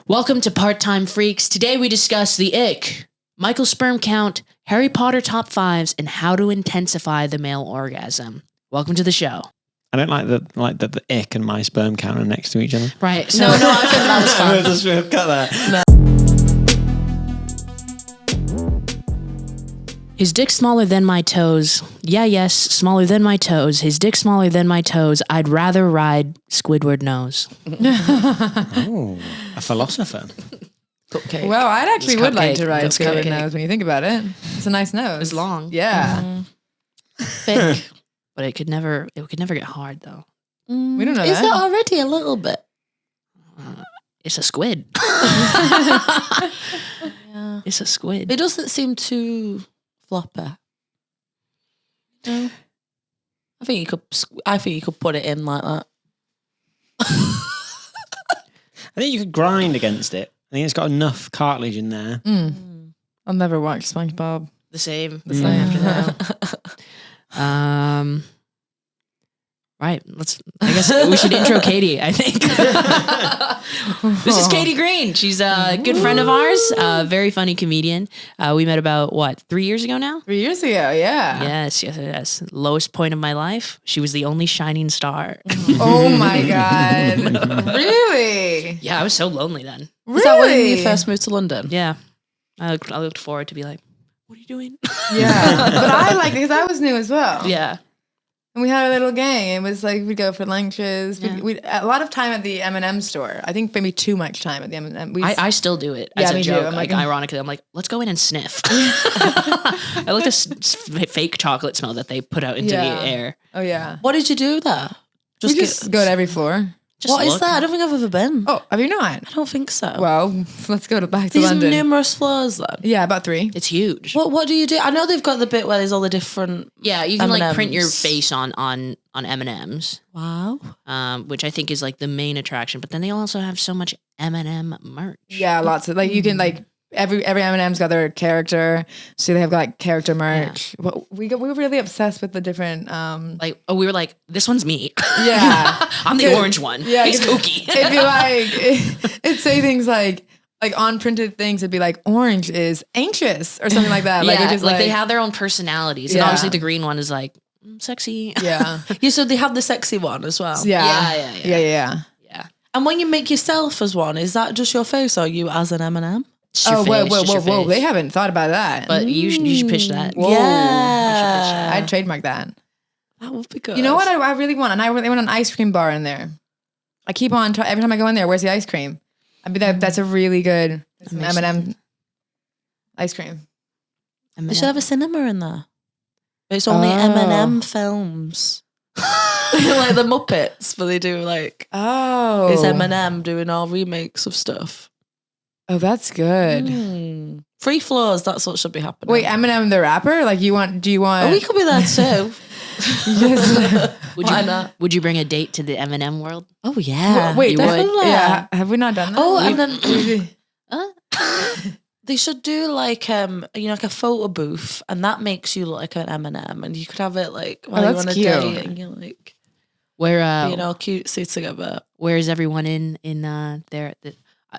Welcome to Part-Time Freaks. Today we discuss the ick, Michael's sperm count, Harry Potter top 5s, and how to intensify the male orgasm. Welcome to the show. I don't like that the ick and my sperm count are next to each other. Right. So, no, I think that was fun. Just cut that. No. His dick smaller than my toes. Yeah, yes, smaller than my toes. His dick smaller than my toes. I'd rather ride Squidward nose. Oh, a philosopher. Cupcake. Well, I actually would like to ride Squidward cupcake. nose when you think about it. It's a nice nose. It's long. Yeah. Thick. But it could never get hard though. We don't know Is that. it already a little bit? It's a squid. Yeah. It's a squid. It doesn't seem too floppy. No. I think you could put it in like that. I think you could grind against it. I think it's got enough cartilage in there. I'll never watch SpongeBob. The same. The same after that. Right. I guess we should intro Katie, I think. This is Katie Green. She's a good friend of ours, a very funny comedian. We met about, 3 years ago now? 3 years ago, yeah. Yes. Lowest point of my life. She was the only shining star. Oh my God. Really? Yeah, I was so lonely then. Really? Is that when you first moved to London? Yeah. I looked forward to be like, what are you doing? Yeah. But I like it because I was new as well. Yeah. And we had a little gang. It was like we'd go for lunches. Yeah. We'd a lot of time at the M&M store. I think maybe too much time at the M&M. I still do it Yeah, as a me too. joke. I'm like, ironically, I'm like, let's go in and sniff. I like this fake chocolate smell that they put out into the air. Oh yeah. What did you do there? We just go to every floor. What is look. that? I don't think I've ever been. Oh, have you not? I don't think so. Well, let's go back to These London. numerous floors then. Yeah, about 3. It's huge. What do you do? I know they've got the bit where there's all the different. Yeah, you can like print your M&Ms. face on M&Ms, Wow. which I think is like the main attraction. But then they also have so much M&M merch. Yeah, lots of you can like every M&M's got their character, so they have like character merch. Yeah. Well, we were really obsessed with the different. We were like, this one's me. Yeah, I'm the orange one. Yeah, he's kooky. It'd be like it'd say things like on printed things. It'd be like orange is anxious or something like that. Like, Yeah, it just like they have their own personalities, and Yeah. obviously the green one is like sexy. Yeah, Yeah, so they have the sexy one as well. yeah. Yeah. And when you make yourself as one, is that just your face or you as an M&M? Just your Oh, face, just your whoa! face. They haven't thought about that. But you should pitch that. Whoa. Yeah. I'd trademark that. That would be good. You know what I really want? And I really want an ice cream bar in there. I keep on every time I go in there. Where's the ice cream? I mean that's a really good M&M ice cream. They should have a cinema in there. It's only M&M films. Like the Muppets, but they do like it's M&M doing all remakes of stuff. Oh, that's good. Free floors, that's what should be happening. Wait, Eminem the rapper? Like do you want Oh, we could be there too. Yes. Why not? Would you bring a date to the M&M world? Oh yeah. Wait, You definitely. yeah, have we not done that? Oh, and then they should do like like a photo booth, and that makes you look like an M&M, and you could have it like while you're that's on a cute. date, and you're like Where cutesy together. where is everyone in there?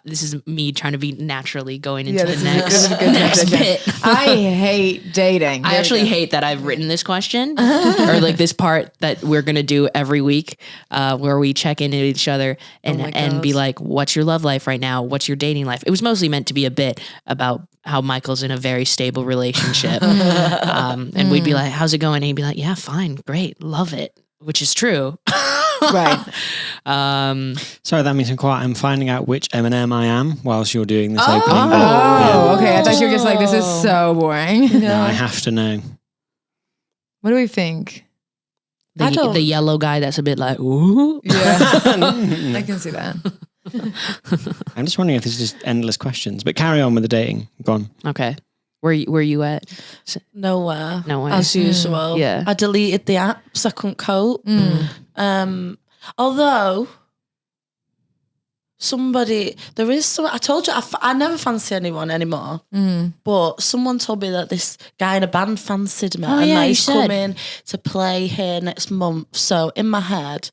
This is me trying to be naturally going into this the is a good next transition. bit. I hate dating. I actually hate that I've written this question or like this part that we're going to do every week where we check in at each other and be like, what's your love life right now? What's your dating life? It was mostly meant to be a bit about how Michael's in a very stable relationship. And we'd be like, how's it going? And he'd be like, yeah, fine, great, love it, which is true. Right. Sorry, that means I'm finding out which M&M I am whilst you're doing this opening bit. Oh, okay. I thought you were just like, this is so boring. No, I have to know. What do we think? The yellow guy that's a bit like, ooh. Yeah. I can see that. I'm just wondering if this is just endless questions. But carry on with the dating. Go on. Okay. Where you at? Nowhere. Nowhere. As usual. Yeah. I deleted the apps. I couldn't cope. Although there is some, I told you, I never fancy anyone anymore. But someone told me that this guy in a band fancied me. And that he's coming to play here next month. So in my head,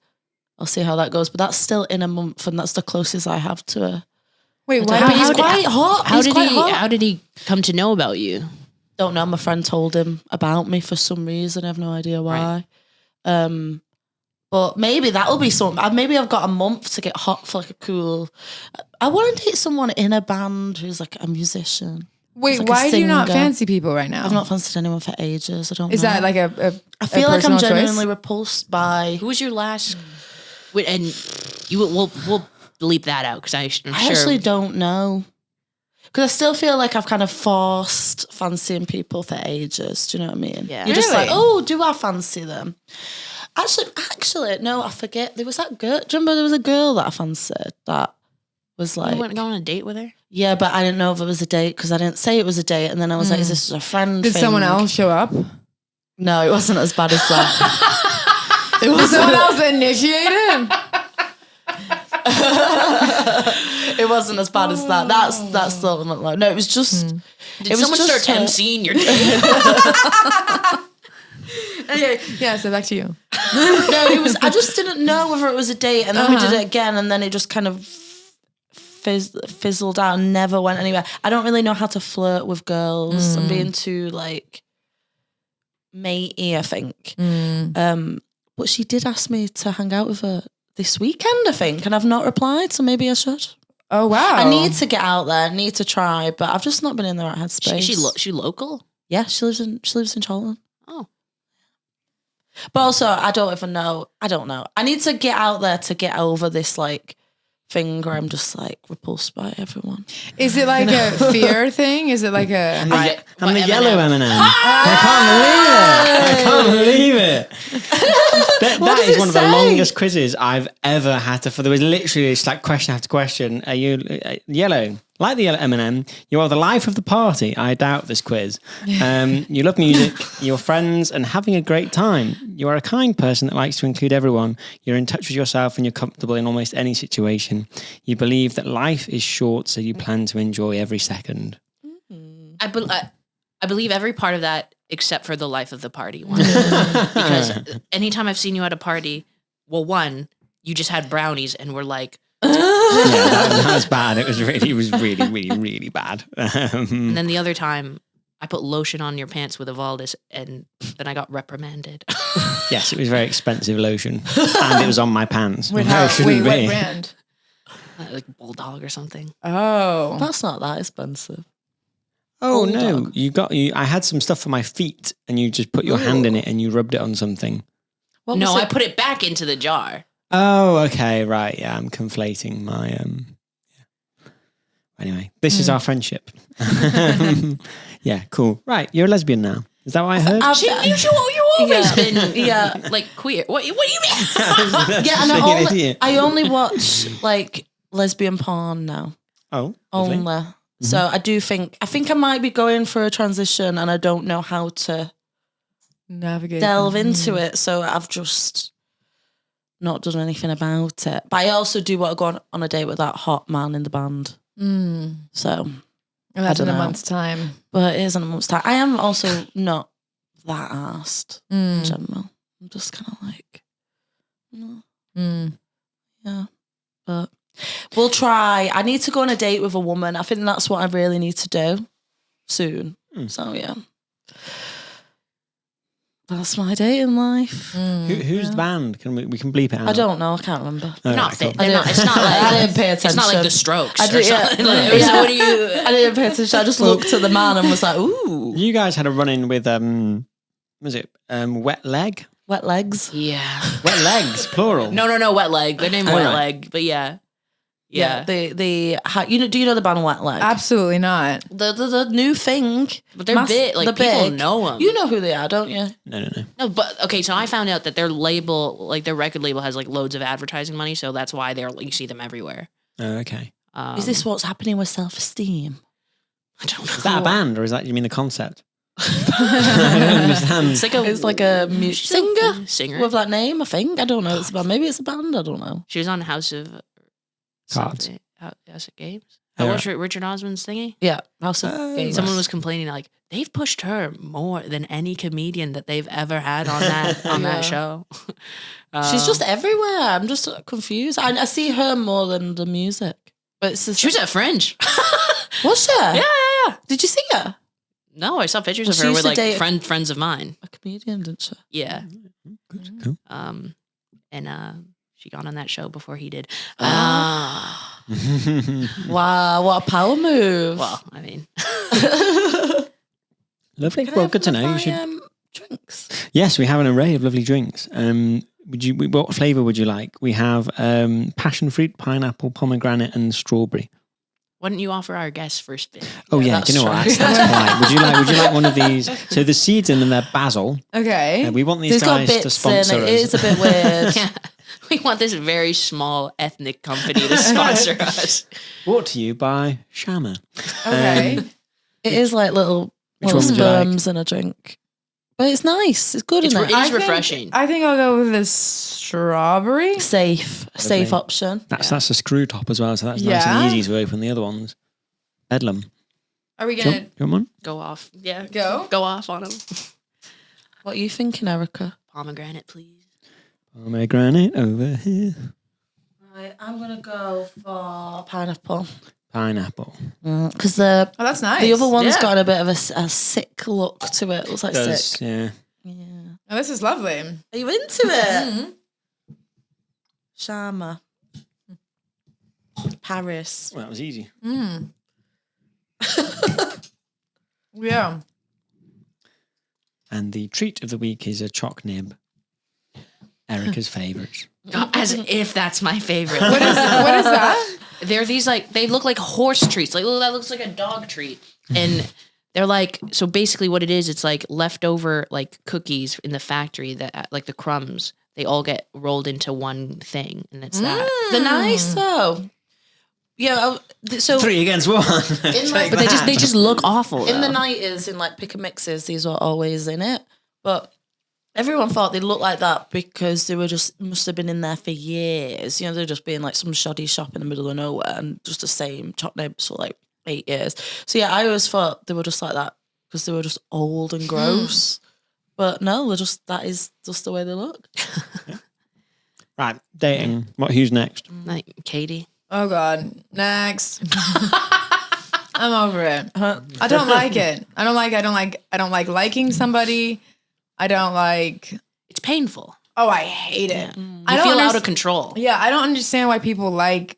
I'll see how that goes. But that's still in a month, and that's the closest I have to Wait, why? But he's quite hot. How did he come to know about you? Don't know. My friend told him about me for some reason. I have no idea why. Right. But maybe that'll be something. Maybe I've got a month to get hot for like a cool. I want to date someone in a band who's like a musician. Wait, like why do you not fancy people right now? I've not fancied anyone for ages. I don't know. Is that like a I feel like I'm genuinely choice? repulsed by. Who was your last? And we'll bleep that out because I'm sure. I actually don't know. Because I still feel like I've kind of forced fancying people for ages. Do you know what I mean? Yeah. You're just like, oh, do I fancy them? Actually, no, I forget. There was that girl. Do you remember there was a girl that I fancied that was like. You went on a date with her? Yeah, but I didn't know if it was a date because I didn't say it was a date. And then I was like, is this a friend Did thing? someone else show up? No, it wasn't as bad as that. Did someone else initiate it? It wasn't as bad as that. That's the ultimate low. No, it was just. Did someone start emceeing your date? Okay, yeah, so back to you. No, it was. I just didn't know whether it was a date, and then we did it again, and then it just kind of fizzled out and never went anywhere. I don't really know how to flirt with girls. I'm being too like matey, I think. But she did ask me to hang out with her this weekend, I think, and I've not replied, so maybe I should. Oh wow! I need to get out there. I need to try, but I've just not been in the right headspace. She local? Yeah, she lives in Charlton. Oh. But also, I don't even know. I don't know. I need to get out there to get over this like thing where I'm just like repulsed by everyone. Is it like a fear thing? Is it like a? I'm the yellow M&M. I can't believe it. That is one of the longest quizzes I've ever had to. There was literally just like question after question. Are you yellow? Like the yellow M&M, you are the life of the party. I doubt this quiz. You love music, your friends, and having a great time. You are a kind person that likes to include everyone. You're in touch with yourself and you're comfortable in almost any situation. You believe that life is short, so you plan to enjoy every second. I believe every part of that except for the life of the party one. Because anytime I've seen you at a party, well, one, you just had brownies and were like, yeah, that was bad. It was really bad. And then the other time, I put lotion on your pants with Evaldis, and then I got reprimanded. Yes, it was very expensive lotion, and it was on my pants. Wait, what brand? Like Bulldog or something. Oh, that's not that expensive. Oh no, I had some stuff for my feet, and you just put your hand in it and you rubbed it on something. No, I put it back into the jar. Oh, okay, right. Yeah, I'm conflating my yeah. Anyway, this is our friendship. Yeah, cool. Right, you're a lesbian now. Is that what I heard? You always been like queer. What do you mean? Yeah, and I only watch like lesbian porn now. Oh, only. Lovely. So I think I might be going for a transition, and I don't know how to navigate delve into it. So I've just not done anything about it. But I also do want to go on a date with that hot man in the band. So that's in a month's time. But it is in a month's time. I am also not that arsed in general. I'm just kind of like, yeah. But we'll try. I need to go on a date with a woman. I think that's what I really need to do soon. So yeah. That's my dating life. Who's the band? We can bleep it out. I don't know. I can't remember. It's not like I didn't pay attention. It's not like the Strokes. I did, or something. What do you? I didn't pay attention. I just looked at the man and was like, "Ooh." You guys had a run-in with was it Wet Leg? Wet Legs. Yeah. Wet Legs, plural. No, Wet Leg. Their name Wet Leg, but yeah. Do you know the band Wet Leg? Absolutely not. The new thing. But they're big. Like people know them. You know who they are, don't you? No. No, but okay. So I found out that their label, like their record label, has like loads of advertising money, so that's why you see them everywhere. Oh, okay. Is this what's happening with self-esteem? I don't know. Is that a band, or is that you mean the concept? I don't understand. It's like a singer with that name. I think I don't know. It's about maybe it's a band. I don't know. She was on House of Cards. House of Games. Oh, What's Richard Osman's thingy? Yeah, House of Games. Someone was complaining like they've pushed her more than any comedian that they've ever had on that show. She's just everywhere. I'm just confused. I see her more than the music. But it's She was at Fringe. Was she? Yeah. Did you see her? No, I saw pictures Well, of she her used with to like date friends of mine. A comedian, didn't she? Yeah. Good, cool. And she got on that show before he did. Wow, what a power move. Well, I mean, Lovely. Well, good to know. You should. Drinks. Yes, we have an array of lovely drinks. What flavour would you like? We have passion fruit, pineapple, pomegranate, and strawberry. why don't you offer our guests first bit? Oh yeah, do you know what? That's polite. Would you like one of these? So the seeds in them, they're basil. Okay. We want these It's got guys bits to sponsor in it. us. It is a bit weird. Yeah. We want this very small ethnic company to sponsor us. Brought to you by Shama. Okay. It is like little Which one would you like? sperms in a drink. But it's nice. It's good, It isn't is it? refreshing. I think I'll go with the strawberry. Safe option. That's a screw top as well, so that's nice Yeah. and easy to open the other ones. Bedlam. Are we Do you gonna want- do you want one? Go off. Yeah. go? Go off on them. What are you thinking, Erica? Pomegranate, please. Pomegranate over here. Right, I'm gonna go for pineapple Pineapple. because Oh, that's nice. the other one's Yeah. got a bit of a sick look to it. It looks like Does, sick. yeah. Yeah. Oh, this is lovely. Are you into it? Shama. Paris. Well, that was easy. Yeah. And the treat of the week is a choc nib. Erica's favourites. As if that's my favorite. What is that? They're these like, they look like horse treats. Like, oh, that looks like a dog treat. And they're like, so basically what it is, it's like leftover like cookies in the factory that like the crumbs, they all get rolled into one thing. And it's that. They're nice though. Yeah. So 3 against 1. like- But they just look awful. in the though. 90s, in like pick and mixes, these were always in it. But everyone thought they looked like that because they were just must have been in there for years. You know, they're just being like some shoddy shop in the middle of nowhere and just the same choc nibs for like 8 years. So yeah, I always thought they were just like that because they were just old and gross. But no, that is just the way they look. Right, dating. Who's next? Like Katie. Oh God. Next. I'm over it. I don't like it. I don't like liking somebody. I don't like. It's painful. Oh, I hate it. I You don't feel out underst- of control. Yeah, I don't understand why people like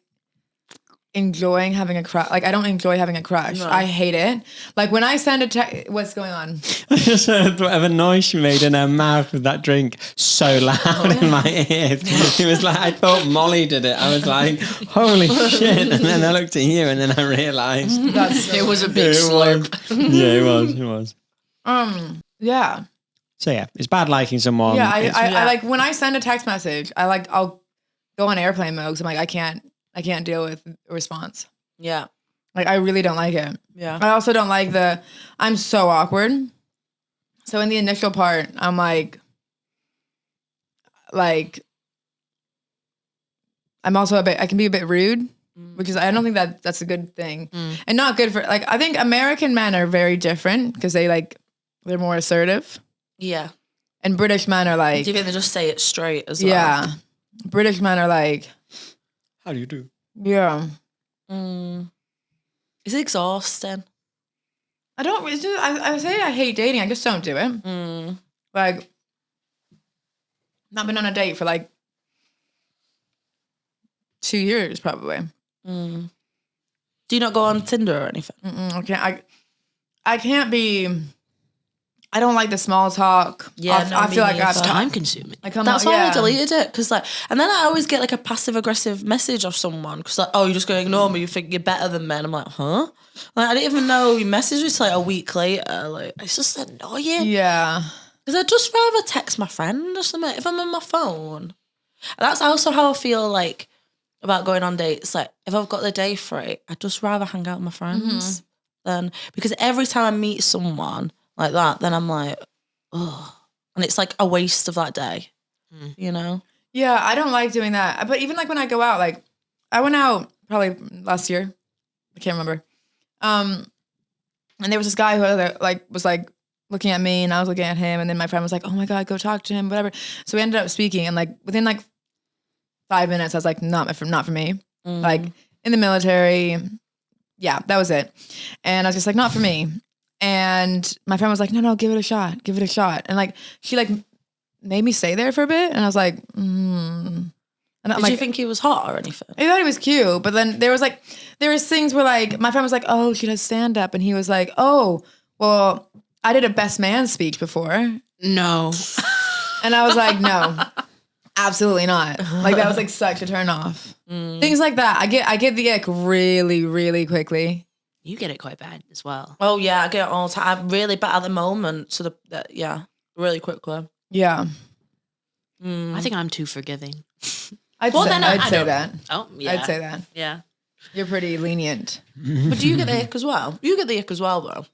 enjoying having a crush. Like, I don't enjoy having a crush. No. I hate it. Like when I send a text, what's going on? I just heard whatever noise she made in her mouth with that drink so loud in my ears. It was like, I thought Molly did it. I was like, holy shit. And then I looked at you and then I realised. It was a big slurp. Yeah, it was. Yeah. So yeah, it's bad liking someone. Yeah, It's- I like when I send a text message, I'll go on airplane mode 'cause I'm like, I can't deal with a response. Yeah. Like, I really don't like it. Yeah. I also don't like I'm so awkward. So in the initial part, I'm like, I'm also I can be a bit rude, which is, I don't think that's a good thing. And not good for, like, I think American men are very different because they're more assertive. Yeah. And British men are like, Do you think they just say it straight as well? yeah. British men are like, How do you do? yeah. It's exhausting. I say I hate dating. I just don't do it. Like, not been on a date for like 2 years probably. Do you not go on Tinder or anything? I can't be. I don't like the small talk. Yeah, no, I me feel like neither. I've Time consuming. That's why I deleted it because and then I always get like a passive aggressive message off someone because like, oh, you're just going to ignore me. You think you're better than me. And I'm like, huh? Like I didn't even know you messaged me till like a week later. Like it's just annoying. Yeah. Because I'd just rather text my friend or something if I'm on my phone. And that's also how I feel like about going on dates. Like if I've got the day free, I'd just rather hang out with my friends than because every time I meet someone like that, then I'm like, oh, and it's like a waste of that day, you know? Yeah, I don't like doing that. But even like when I go out, like I went out probably last year. I can't remember. And there was this guy who was looking at me and I was looking at him. And then my friend was like, oh my God, go talk to him, whatever. So we ended up speaking and like within like 5 minutes, I was like, not for me. Like in the military. Yeah, that was it. And I was just like, not for me. And my friend was like, no, give it a shot. Give it a shot. And like, she like made me stay there for a bit. And I was like, And Did you think he was hot or anything? I thought he was cute. But then there was things where like, my friend was like, oh, she does stand up. And he was like, oh, well, I did a best man speech before. No. And I was like, no, absolutely not. Like that was like such a turn off. Things like that. I get the ick really, really quickly. You get it quite bad as well. Oh yeah, I get it all the time. I'm really bad at the moment. So really quickly. Yeah. I think I'm too forgiving. I'd say that. Oh, yeah. I'd say that. Yeah. You're pretty lenient. But do you get the ick as well? You get the ick as well, though.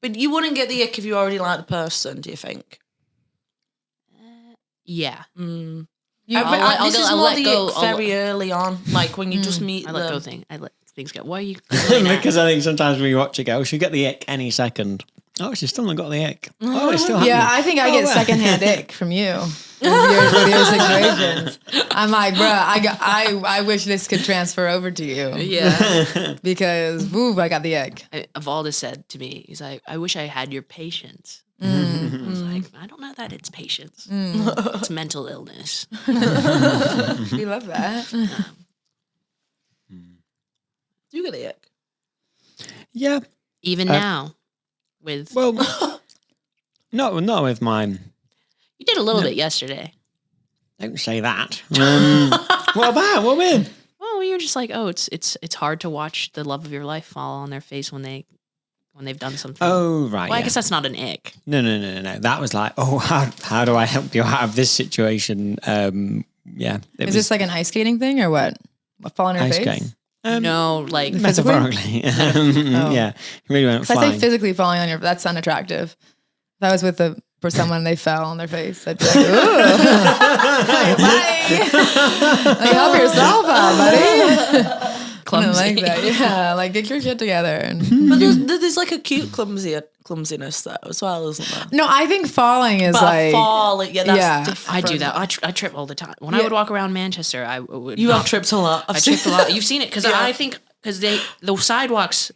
But you wouldn't get the ick if you already like the person, do you think? Yeah. This I'll is let more the go. ick very early on, like when you just meet I them. let go thing. I let things go. Why are you? Because I think sometimes when you watch it go, she'll get the ick any second. Oh, she's still not got the ick. Oh, it's still happening. Yeah, I think I get secondhand ick from you. With your situations. I'm like, bruh, I wish this could transfer over to you. Yeah. Because, woo, I got the ick. Evalda said to me, he's like, I wish I had your patience. I was like, I don't know that it's patience. It's mental illness. We love that. You get the ick. Yeah. Even now, with Well, not with mine. you did a little bit yesterday. Don't say that. What about? What with? Well, you're just like, oh, it's hard to watch the love of your life fall on their face when they've done something. Oh, right. Well, I yeah. guess that's not an ick. No. That was like, oh, how do I help you out of this situation? Yeah. Is this like an ice skating thing or what? Fall on your ice face? skating? No, like Metaphorically. Yeah. You really went I say flying. physically falling on your, that's unattractive. If I was with for someone and they fell on their face, I'd be like, ooh. Bye. Like, help yourself out, buddy. clumsy. Like that. Yeah, like get your shit together. But there's like a cute clumsiness there as well, isn't there? No, I think falling is But like falling, that's different. I do that. I trip all the time. When I would walk around Manchester, I would. You have tripped a lot. I tripped a lot. You've seen it because I think because the sidewalks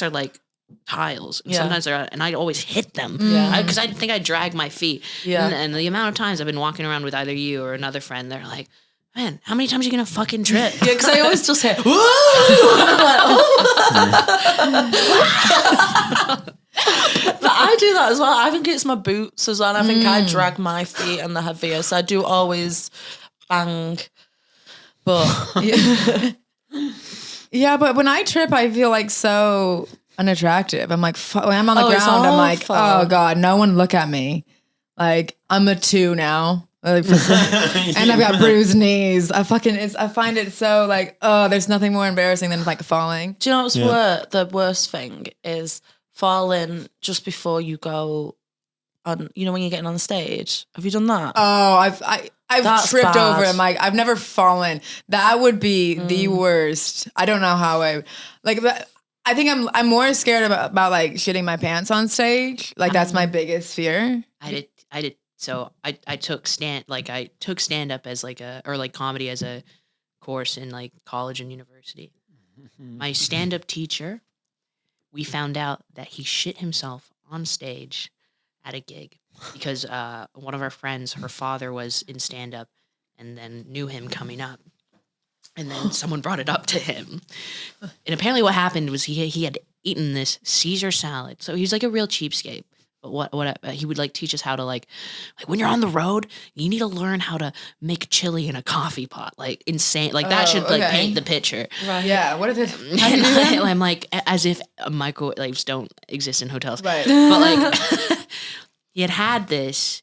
are like tiles. And sometimes they're and I always hit them. Yeah. Because I think I drag my feet. Yeah. And the amount of times I've been walking around with either you or another friend, they're like, man, how many times are you gonna fucking trip? Yeah, because I always just hear, but I do that as well. I think it's my boots as well. I think I drag my feet and the heavier, so I do always bang. But yeah, but when I trip, I feel like so unattractive. I'm like, when I'm on the ground, I'm like, oh God, no one look at me. Like I'm a 2 now. And I've got bruised knees. I find it so like, oh, there's nothing more embarrassing than like falling. do you know what's the worst thing is falling just before you go on, you know, when you're getting on the stage? Have you done that? Oh, I've That's tripped bad. over it. Mike. I've never fallen. That would be the worst. I don't know how I think I'm more scared about like shitting my pants on stage. Like that's my biggest fear. I did. So I took stand up as comedy as a course in like college and university. My stand up teacher, we found out that he shit himself on stage at a gig because one of our friends, her father was in stand up and then knew him coming up. And then someone brought it up to him. And apparently what happened was he had eaten this Caesar salad. So he was like a real cheapskate. But what he would like teach us how to like when you're on the road, you need to learn how to make chili in a coffee pot. Like insane. Like that should like paint the picture. Right. Yeah. What is it? And I'm like, as if microwaves don't exist in hotels. Right. But like he had this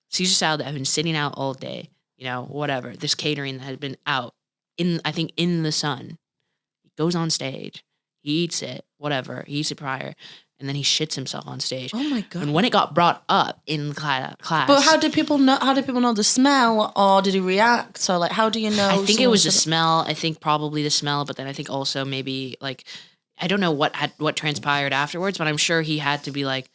Caesar salad that had been sitting out all day, you know, whatever. This catering that had been out in the sun. He goes on stage, he eats it, whatever. He eats it prior. And then he shits himself on stage. Oh my God. And when it got brought up in class. But how did people know? How did people know the smell, or did he react? So like, how do you know? I think it was the smell. I think probably the smell, but then I think also maybe like I don't know what transpired afterwards, but I'm sure he had to be like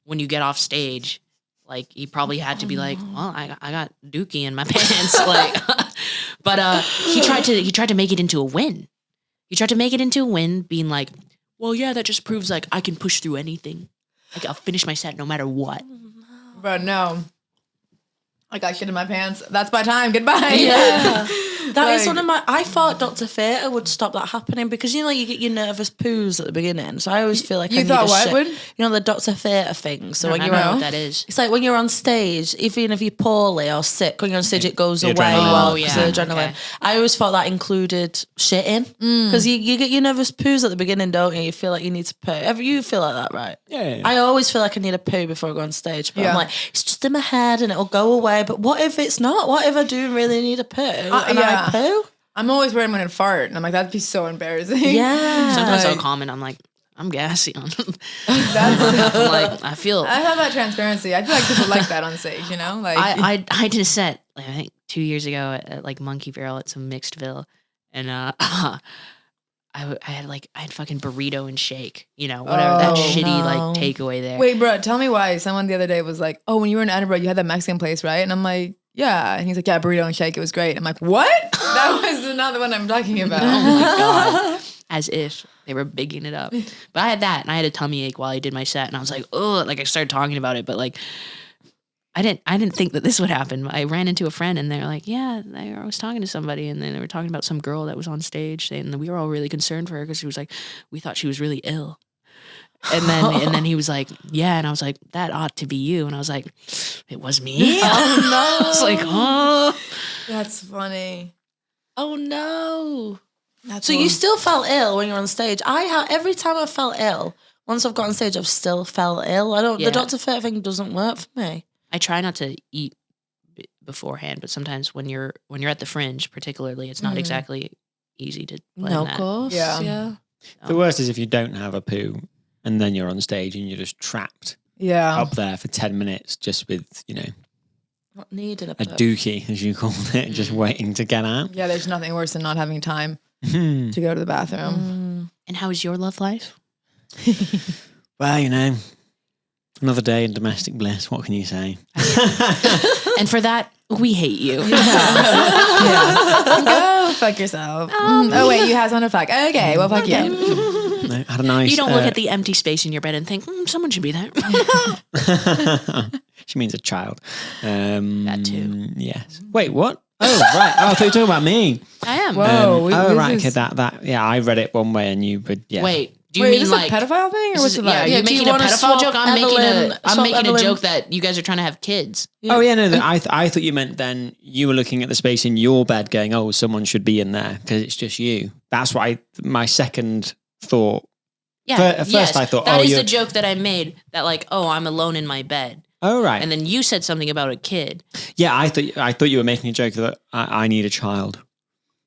when you get off stage, like he probably had to be like, well, I got dookie in my pants, like. But he tried to make it into a win. He tried to make it into a win, being like, well, yeah, that just proves like I can push through anything. Like I'll finish my set no matter what. But no. I got shit in my pants. That's my time. Goodbye. Yeah. That is one of my... I thought Dr. Theatre would stop that happening because, you know, you get your nervous poos at the beginning. So I always feel like you thought what would? You know, the Dr. Theatre thing. So when I you're don't know on... what that is. It's like when you're on stage, even if you're poorly or sick, when you're on stage, it goes The away. adrenaline. Because the adrenaline. Okay. I always thought that included shitting. Because you get your nervous poos at the beginning, don't you? You feel like you need to poo. You feel like that, right? Yeah. I always feel like I need a poo before I go on stage. But Yeah. I'm like, it's just in my head and it'll go away. But what if it's not? What if I do really need a poo? And I poo? I'm always worried I'm going to fart. And I'm like, that'd be so embarrassing. Yeah. Sometimes Like- I'll comment. I'm like, I'm gassy. I'm That's, like, I feel. I have that transparency. I feel like people like that on stage, you know? Like, I did a set like, I think 2 years ago at like Monkey Barrel at some Mixedville, and I had fucking burrito and shake, you know, whatever that Oh, shitty no. like takeaway there. wait, bro, tell me why. Someone the other day was like, oh, when you were in Edinburgh, you had that Mexican place, right? And I'm like, yeah. And he's like, yeah, burrito and shake. It was great. I'm like, what? That was not the one I'm talking about. Oh my god! As if they were bigging it up. But I had that, and I had a tummy ache while I did my set, and I was like, oh, like I started talking about it, but like. I didn't think that this would happen. I ran into a friend and they're like, yeah, I was talking to somebody and then they were talking about some girl that was on stage and we were all really concerned for her because she was like, we thought she was really ill. And then he was like, yeah. And I was like, that ought to be you. And I was like, it was me. Oh, no. I was like, oh. That's funny. Oh, no. That's So you still felt ill when you're on stage. Every time I felt ill, once I've got on stage, I've still felt ill. Yeah. The Dr. Theatre thing doesn't work for me. I try not to eat beforehand, but sometimes when you're at the Fringe, particularly, it's not exactly easy to plan No, that. of course. Yeah. The worst is if you don't have a poo and then you're on stage and you're just trapped Yeah. up there for 10 minutes just with, you know, Not needing a a dookie, as you call it, just waiting to get out. Yeah, there's nothing worse than not having time Hmm. to go to the bathroom. And how is your love life? Well, you know, another day in domestic bliss. What can you say? And for that, we hate you. Go fuck yourself. Oh, wait, you have someone to fuck. Okay, well, fuck you. No, had a nice. You don't look at the empty space in your bed and think, someone should be there. She means a child. That too. Yes. Wait, what? Oh, right. Oh, I thought you were talking about me. I am. Whoa. Oh, this right. is- Okay, that. Yeah, I read it one way and you would. Yeah. Wait, do you Wait, mean is this like a pedophile thing or what's it yeah, like? are Yeah, you do you making a wanna pedophile swap joke? I'm Evelyn- making swap a Evelyn- joke that you guys are trying to have kids. Oh yeah, no. I thought you meant then you were looking at the space in your bed, going, "Oh, someone should be in there because it's just you." That's what my second thought. Yeah. At first I thought, that oh, is you're- the joke that I made. That like, oh, I'm alone in my bed, Oh right. and then you said something about a kid. Yeah, I thought you were making a joke that I need a child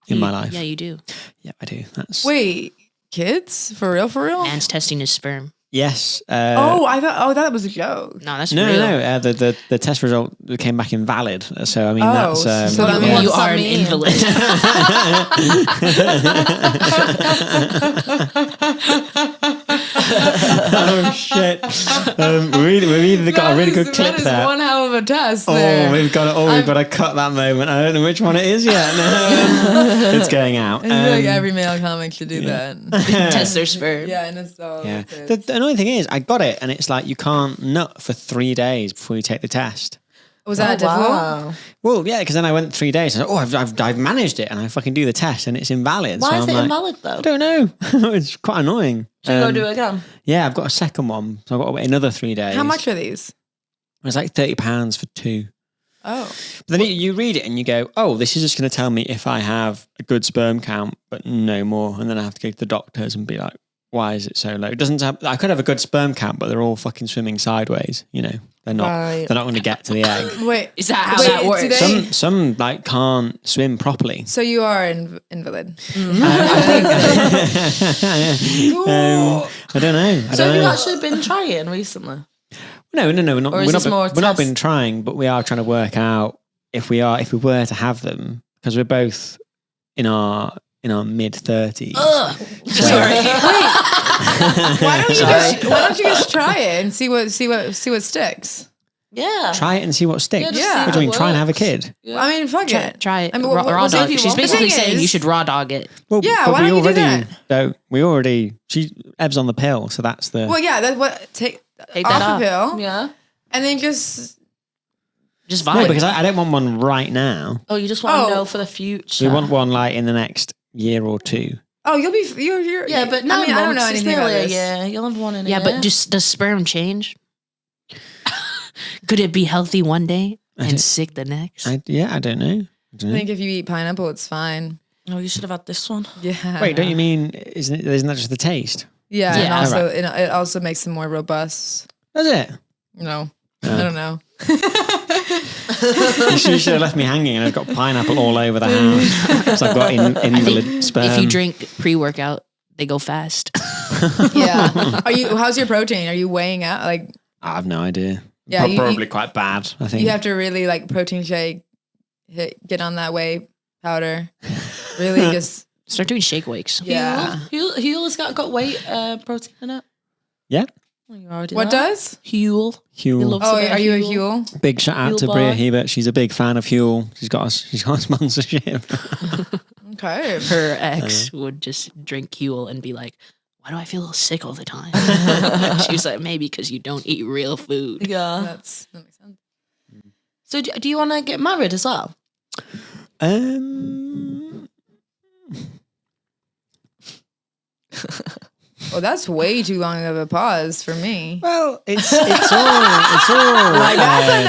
in my life. Yeah, you do. Yeah, I do. That's Wait, kids? For real? For real? Man's testing his sperm. yes. I thought that was a joke. No, that's No, real. no. The test result came back invalid. So I mean, Oh, that's so that means- You What's are that an mean? invalid. oh shit. We've either got a really good clip That is there. one hell of a test Oh, there. we've got to cut that moment. I don't know which one it is yet. No, it's going out. I feel like every male comic should do that. Test their sperm. Yeah, and it's so. yeah. The annoying thing is, I got it, and it's like you can't nut for 3 days before you take the test. Was that difficult? Wow. Well, yeah, because then I went 3 days. And I was like, I've managed it, and I fucking do the test, and it's invalid. Why so is I'm it like, invalid though? I don't know. It's quite annoying. Should we go do it again? Yeah, I've got a second one, so I've got to wait another 3 days. How much are these? It's like £30 for 2. Oh. But then you read it and you go, oh, this is just going to tell me if I have a good sperm count, but no more. And then I have to go to the doctors and be like, why is it so low? It doesn't have, I could have a good sperm count, but they're all fucking swimming sideways. You know, they're not, Right. they're not going to get to the egg. Wait. Is that how Wait, that do works? they- Some like can't swim properly. So you are invalid. I don't know. So have you actually been trying recently? No, we're not. Or is We're this more not, we're not test? been trying, but we are trying to work out if we were to have them, because we're both in our mid-30s. Ugh. Sorry. Why don't you just try it and see what sticks? Yeah. Try it and see what sticks. Yeah. What do you mean? It Try and have a works. kid. Yeah. I mean, fuck it. Try it. I mean, raw what dog. if you She's want- basically The thing saying you is- should raw dog it. Well, Yeah, but why we don't you do already. Eb's on the pill, so that's the. Well, yeah, that's what. Take Take off that a off. pill, Yeah. and then just Just no, vibe. because I don't want one right now. Oh, you just want to know for the future. We want one like in the next year or two. you'll be you're Yeah, but I mean, I don't know it's anything about nearly a this. year. You'll have one in a yeah, year. but does sperm change? Could it be healthy one day and sick the next? I don't know. I think if you eat pineapple, it's fine. Oh, you should have had this one. Yeah. Wait, don't you mean isn't that just the taste? Yeah, and Yeah. also Right. it also makes them more robust. Does it? No, I don't know. You should have left me hanging, and I've got pineapple all over the house. So I've got invalid sperm. If you drink pre-workout, they go fast. Yeah. How's your protein? Are you weighing out? Like, I have no idea. Yeah, Probably quite bad. I think you have to really like protein shake, get on that whey powder. Really just Start doing shake wakes. yeah. Huel has got weight protein in it. Yeah. Well, you already What know. does? Huel? He Huel. loves Oh, a bit of are you a Huel. Huel? Big shout out Huel to bar. Bria Hebert. She's a big fan of Huel. She's got a sponsorship. Okay. Her ex would just drink Huel and be like, "Why do I feel sick all the time?" She was like, "Maybe because you don't eat real food." Yeah. That makes sense. So do you want to get married as well? Well, that's way too long of a pause for me. Well, it's all like That's a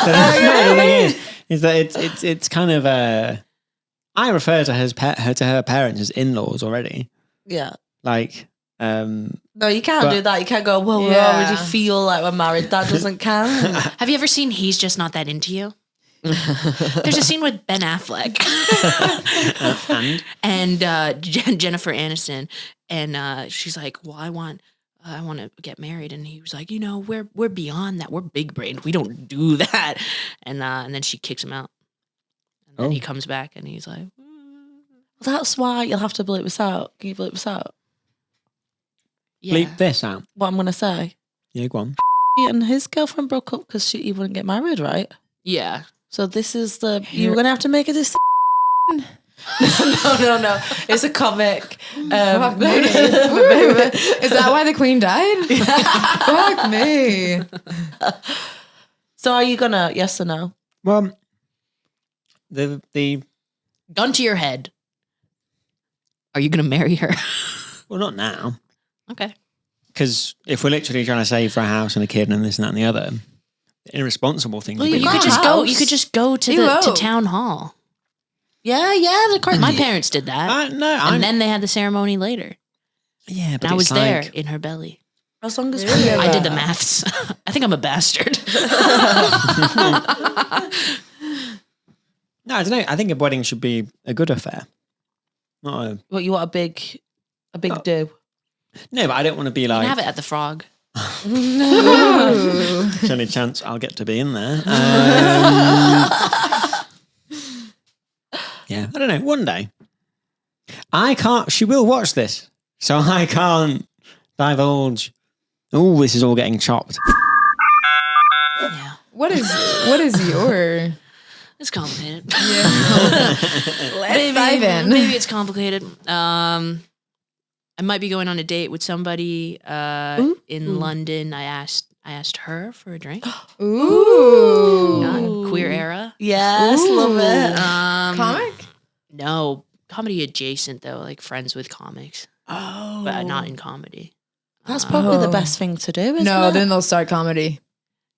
no. the thing is that it's kind of I refer to her parents as in-laws already. Yeah. Like No, you can't But- do that. You can't go, well, we Yeah. already feel like we're married. That doesn't count. Have you ever seen He's Just Not That Into You? There's a scene with Ben Affleck and Jennifer Aniston, and she's like, "Well, I want to get married," and he was like, "You know, we're beyond that. We're big brained. We don't do that." And then she kicks him out, and then he comes back, and he's like, That's why you'll have to bleep this out. Can you bleep this out? "Yeah, bleep this out. What I'm going to say. Yeah, go on. And his girlfriend broke up because he wouldn't get married, right? yeah." So this is you're going to have to make a decision. No. It's a comic. Fuck me. Is that why the queen died? Fuck me. So are you going to, yes or no? Well, the Gun to your head. Are you gonna marry her? well, not now, Okay. because if we're literally trying to save for a house and a kid and this and that and the other, the irresponsible thing. Well, to you do. You got could a just go. house. You could just go to Elope. town hall. Yeah, they're quite My parents did that, and then they had the ceremony later. yeah, but And I was it's there like- in her belly. As long as Really? I did the maths. I think I'm a bastard. No, I don't know. I think a wedding should be a good affair. Not a, What you want a big do. no, but I don't want to be like. Have it at the Frog. There's only chance I'll get to be in there. Yeah, I don't know. One day, I can't. She will watch this, so I can't divulge. Oh, this is all getting chopped. Yeah, What is your? it's complicated. Let's dive in. Maybe it's complicated. I might be going on a date with somebody in London. I asked her for a drink. Ooh. Yeah, queer era. Yes, love it. Comic? No, comedy adjacent though, like friends with comics, Oh, but not in comedy. that's probably the Oh. best thing to do, isn't No, it? then they'll start comedy.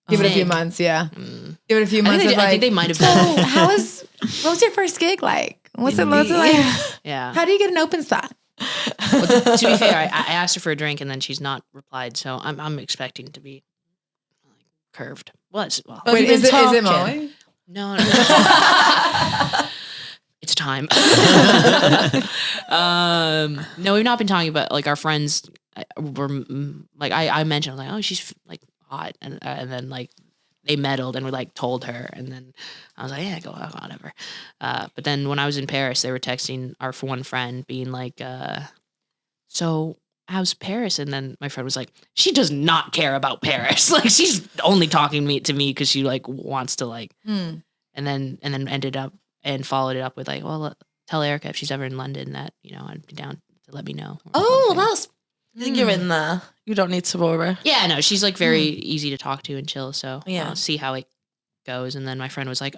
Give it a few Think. months, yeah. Mm. Give it a few I months. think, of they, I like, think they might have so been. what was your first gig like? What's it like? Yeah. How do you get an open spot? Well, to be fair, I asked her for a drink and then she's not replied, so I'm expecting to be like, curved. Well, Have Wait, you been is it talking? Molly? no. It's time. No, we've not been talking about like our friends. Were like I mentioned like, oh, she's like hot, and then like they meddled and we like told her, and then I was like, yeah, go whatever. But then when I was in Paris, they were texting our one friend being like, so how's Paris? And then my friend was like, she does not care about Paris. Like she's only talking to me because she like wants to like, and then ended up and followed it up with like, well, tell Erica if she's ever in London that, you know, I'd be down to let me know. Oh, that's, you're in there. You don't need to worry. Yeah, no, she's like very easy to talk to and chill. So Yeah. I'll see how it goes. And then my friend was like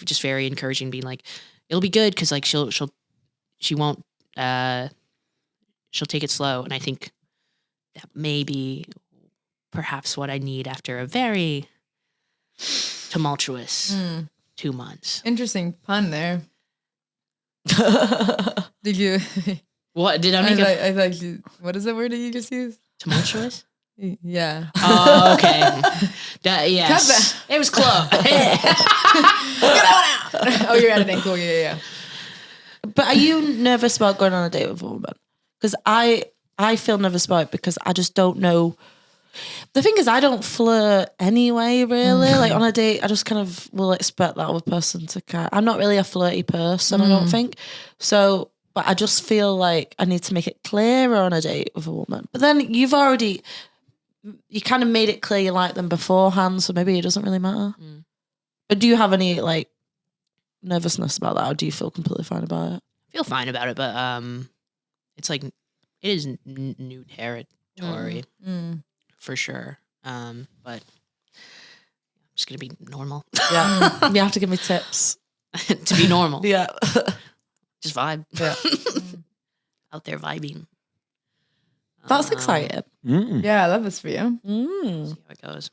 just very encouraging, being like, it'll be good. Cause like she won't, she'll take it slow. And I think that may be perhaps what I need after a very tumultuous 2 months. Interesting pun there. Did you? What did I make? I thought you. What is the word that you just used? Tumultuous? Yeah. Oh, okay. Yes. It was close. Get out. Oh, you're editing. Cool. Yeah. But are you nervous about going on a date with a woman? Because I feel nervous about it because I just don't know. The thing is, I don't flirt anyway, really. Like on a date, I just kind of will expect that other person to kind I'm not really a flirty person, I don't think. So, but I just feel like I need to make it clearer on a date with a woman. But then you kind of made it clear you like them beforehand, so maybe it doesn't really matter. But do you have any like nervousness about that, or do you feel completely fine about it? I feel fine about it, but it's like, it is new territory. For sure. But I'm just going to be normal. Yeah. You have to give me tips. To be normal. Yeah. Just vibe. Yeah. Out there vibing. That's exciting. Yeah, I love this for you. See how it goes.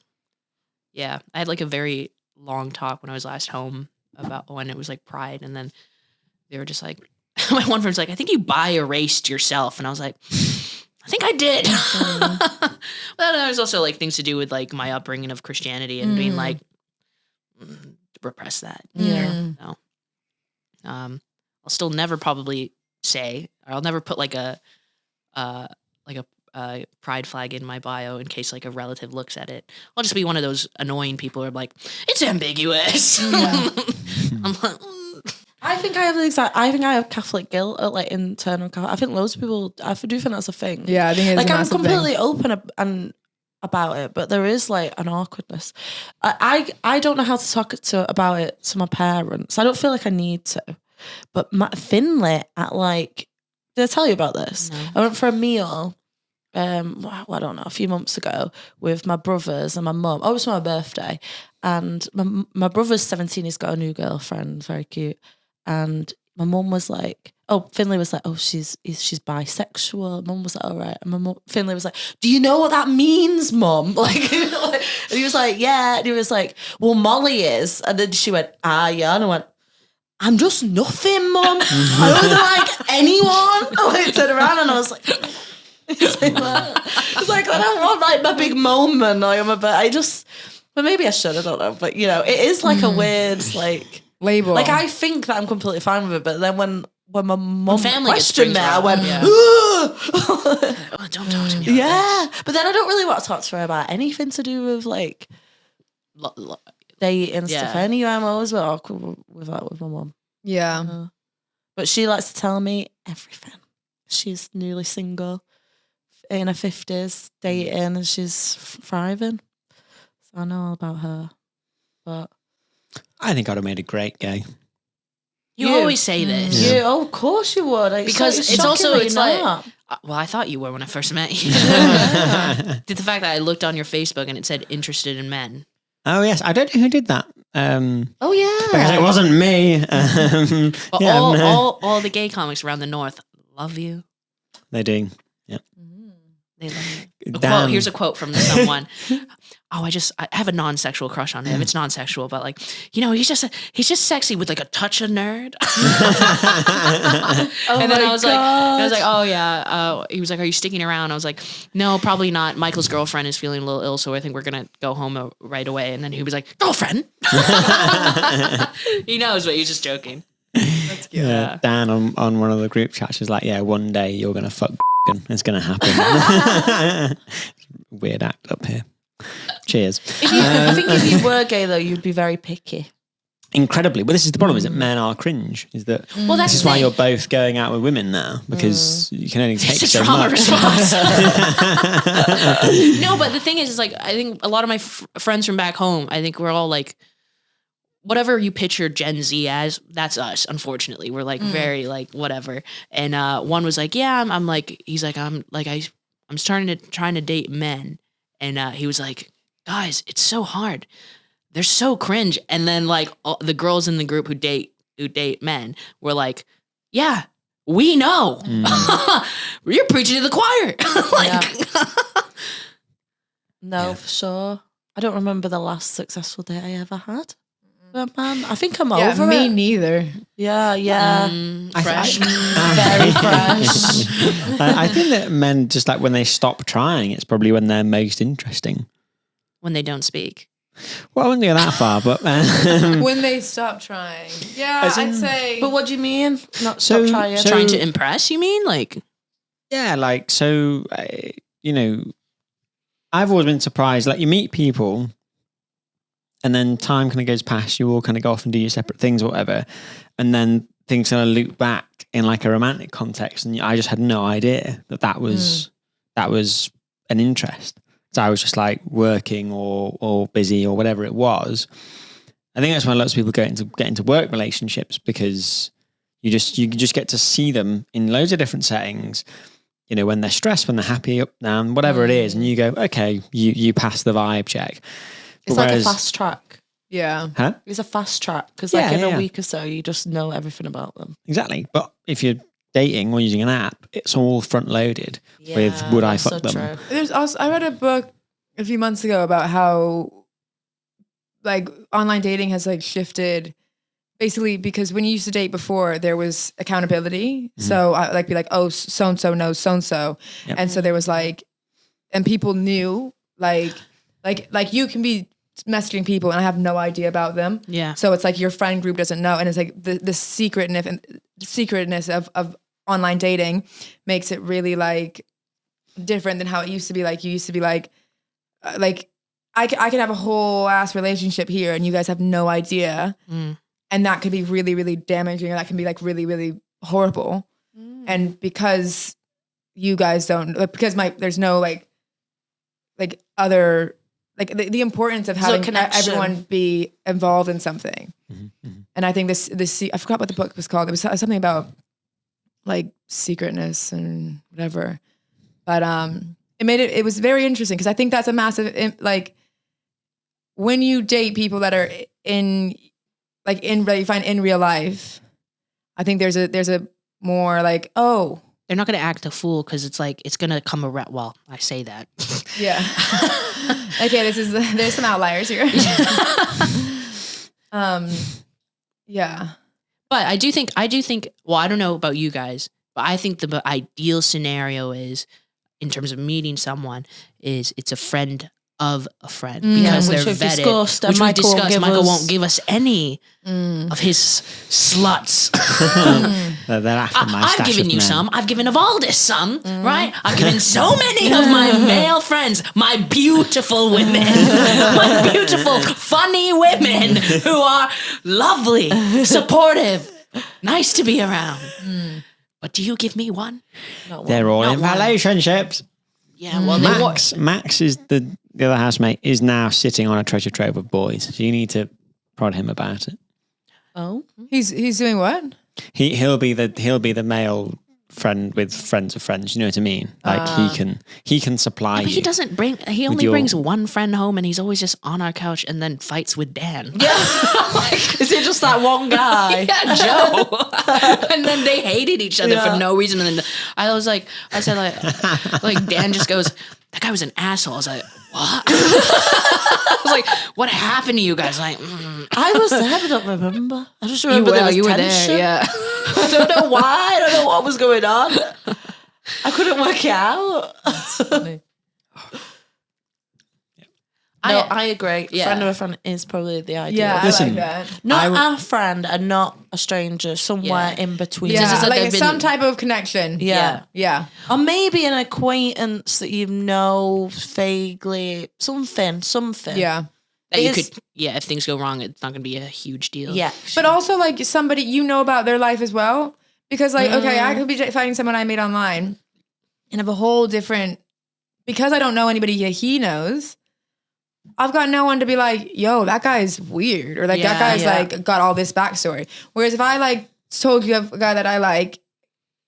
Yeah. I had like a very long talk when I was last home about when it was like Pride. And then they were just like, my one friend's like, I think you bi-erased yourself. And I was like, I think I did. Well, there's also like things to do with like my upbringing of Christianity and being like, repress that. Yeah. No. I'll still never probably say, or I'll never put like a pride flag in my bio in case like a relative looks at it. I'll just be one of those annoying people who are like, it's ambiguous. Yeah. I'm like, I think I have Catholic guilt, like internal Catholic. I think loads of people, I do think that's a thing. Yeah, I think it's like a I'm massive completely thing. open about it, but there is like an awkwardness. I don't know how to talk about it to my parents. I don't feel like I need to. But Finley at like, did I tell you about this? No. I went for a meal. I don't know, a few months ago with my brothers and my mum. Oh, it was my birthday, and my brother's 17. He's got a new girlfriend, very cute. And my mum was like, Finley was like, she's bisexual. Mum was like, all right. And Finley was like, do you know what that means, Mum? Like, and he was like, yeah. And he was like, well, Molly is. And then she went, yeah. And I went, I'm just nothing, Mum. I wasn't like anyone. I turned around and I was like, it's like I don't want like my big moment. Like, but maybe I should. I don't know. But you know, it is like a weird like Label. Like I think that I'm completely fine with it, but then when my mum family questioned me, I went, oh, don't talk to me. yeah. But then I don't really want to talk to her about anything to do with like dating and stuff. Anyway, I'm always a bit awkward with that with my mum. Yeah. But she likes to tell me everything. She's newly single, in her 50s, dating, and she's thriving. So I know all about her. But I think I'd have made a great gay. You always say this. Yeah, of course you would. Because it's also, it's not. like, well, I thought you were when I first met you. Did the fact that I looked on your Facebook and it said interested in men. Oh, yes. I don't know who did that. Oh, yeah. Because it wasn't me. All the gay comics around the North love you. They do. Yeah. They love you. Damn. Here's a quote from someone. I have a non-sexual crush on him. It's non-sexual, but like, you know, he's just sexy with like a touch of nerd. And then I was like, oh yeah. He was like, are you sticking around? I was like, no, probably not. Michael's girlfriend is feeling a little ill, so I think we're gonna go home right away. And then he was like, girlfriend. He knows, but he's just joking. That's cute. Yeah. Dan on one of the group chats is like, yeah, one day you're gonna fuck. It's gonna happen. Weird act up here. Cheers. I think if you were gay though, you'd be very picky. incredibly. But this is the problem: is that men are cringe. Is that this is why you're both going out with women now, because you can only take so much. Response. No, but the thing is like I think a lot of my friends from back home, I think we're all like, whatever you picture Gen Z as, that's us. Unfortunately, we're like very like whatever. And one was like, yeah, I'm like, he's like, I'm trying to date men, and he was like, guys, it's so hard. They're so cringe. And then like the girls in the group who date men were like, yeah, we know. You're preaching to the choir. No, for sure. I don't remember the last successful date I ever had. But man, I think I'm over me it. neither. Yeah. Fresh. Very fresh. I think that men just like when they stop trying, it's probably when they're most interesting. When they don't speak. Well, I wouldn't go that far, but when they stop trying. Yeah, I'd say. But what do you mean? Not stop trying? Trying to impress, you mean? Like, yeah, like, so, you know, I've always been surprised. Like, you meet people and then time kind of goes past, you all kind of go off and do your separate things or whatever. And then things kind of loop back in like a romantic context. And I just had no idea that was an interest. So I was just like working or busy or whatever it was. I think that's why lots of people get into work relationships, because you just get to see them in loads of different settings. You know, when they're stressed, when they're happy, up down, whatever it is, and you go, okay, you pass the vibe check. It's like a fast track. Yeah. Huh? It's a fast track because like in a week or so, you just know everything about them. Exactly. But if you're dating or using an app, it's all front loaded with would I fuck them? True. There's also, I read a book a few months ago about how like online dating has like shifted basically, because when you used to date before, there was accountability. Mm-hmm. So I like be like, oh, so-and-so knows so-and-so. Yep. And so there was like, and people knew like you can be messaging people and I have no idea about them. Yeah. So it's like your friend group doesn't know. And it's like the secretness of online dating makes it really like different than how it used to be. Like you used to be like I could have a whole ass relationship here and you guys have no idea. And that could be really, really damaging, or that can be like really, really horrible. And because you guys don't, like, because there's no like other, like the importance of having everyone be involved in something. And I think this I forgot what the book was called. It was something about like secretness and whatever. But it was very interesting because I think that's a massive, like when you date people that are you find in real life, I think there's a more like, oh, they're not going to act a fool because it's like, it's going to come around. Well, I say that. Yeah. Okay, there's some outliers here. Yeah. But I do think, well, I don't know about you guys, but I think the ideal scenario is, in terms of meeting someone, is it's a friend of a friend, because they're vetted, which we've discussed. Michael won't give us any of his sluts. I've given you some. I've given Evaldis some, right? I've given so many of my male friends, my beautiful women, my beautiful, funny women who are lovely, supportive, nice to be around. But do you give me one? They're all in relationships. Yeah, well, Max is the other housemate, is now sitting on a treasure trove of boys. So you need to prod him about it. Oh, he's doing what? He'll be the male friend with friends of friends. You know what I mean? Like he can supply. Yeah, but he doesn't bring. He only brings one friend home, and he's always just on our couch, and then fights with Dan. Yeah, is he just that one guy? Yeah, Joe. And then they hated each other for no reason. And then I said like Dan just goes, that guy was an asshole. I was like, what? I was like, what happened to you guys? Like, I was there, but I don't remember. I just remember there was tension. There, yeah. I don't know why. I don't know what was going on. I couldn't work it out. That's funny. I agree. Yeah. Friend of a friend is probably the ideal. Yeah, listen, I like that. Not our friend and not a stranger, somewhere in between. Yeah, like some type of connection. Yeah. Or maybe an acquaintance that you know vaguely, something. Yeah. That you could, if things go wrong, it's not going to be a huge deal. Yeah. But also like somebody you know about their life as well. Because like, okay, I could be finding someone I meet online and have a whole different, because I don't know anybody he knows, I've got no one to be like, yo, that guy's weird. Or like that guy's like got all this backstory. Whereas if I like told you of a guy that I like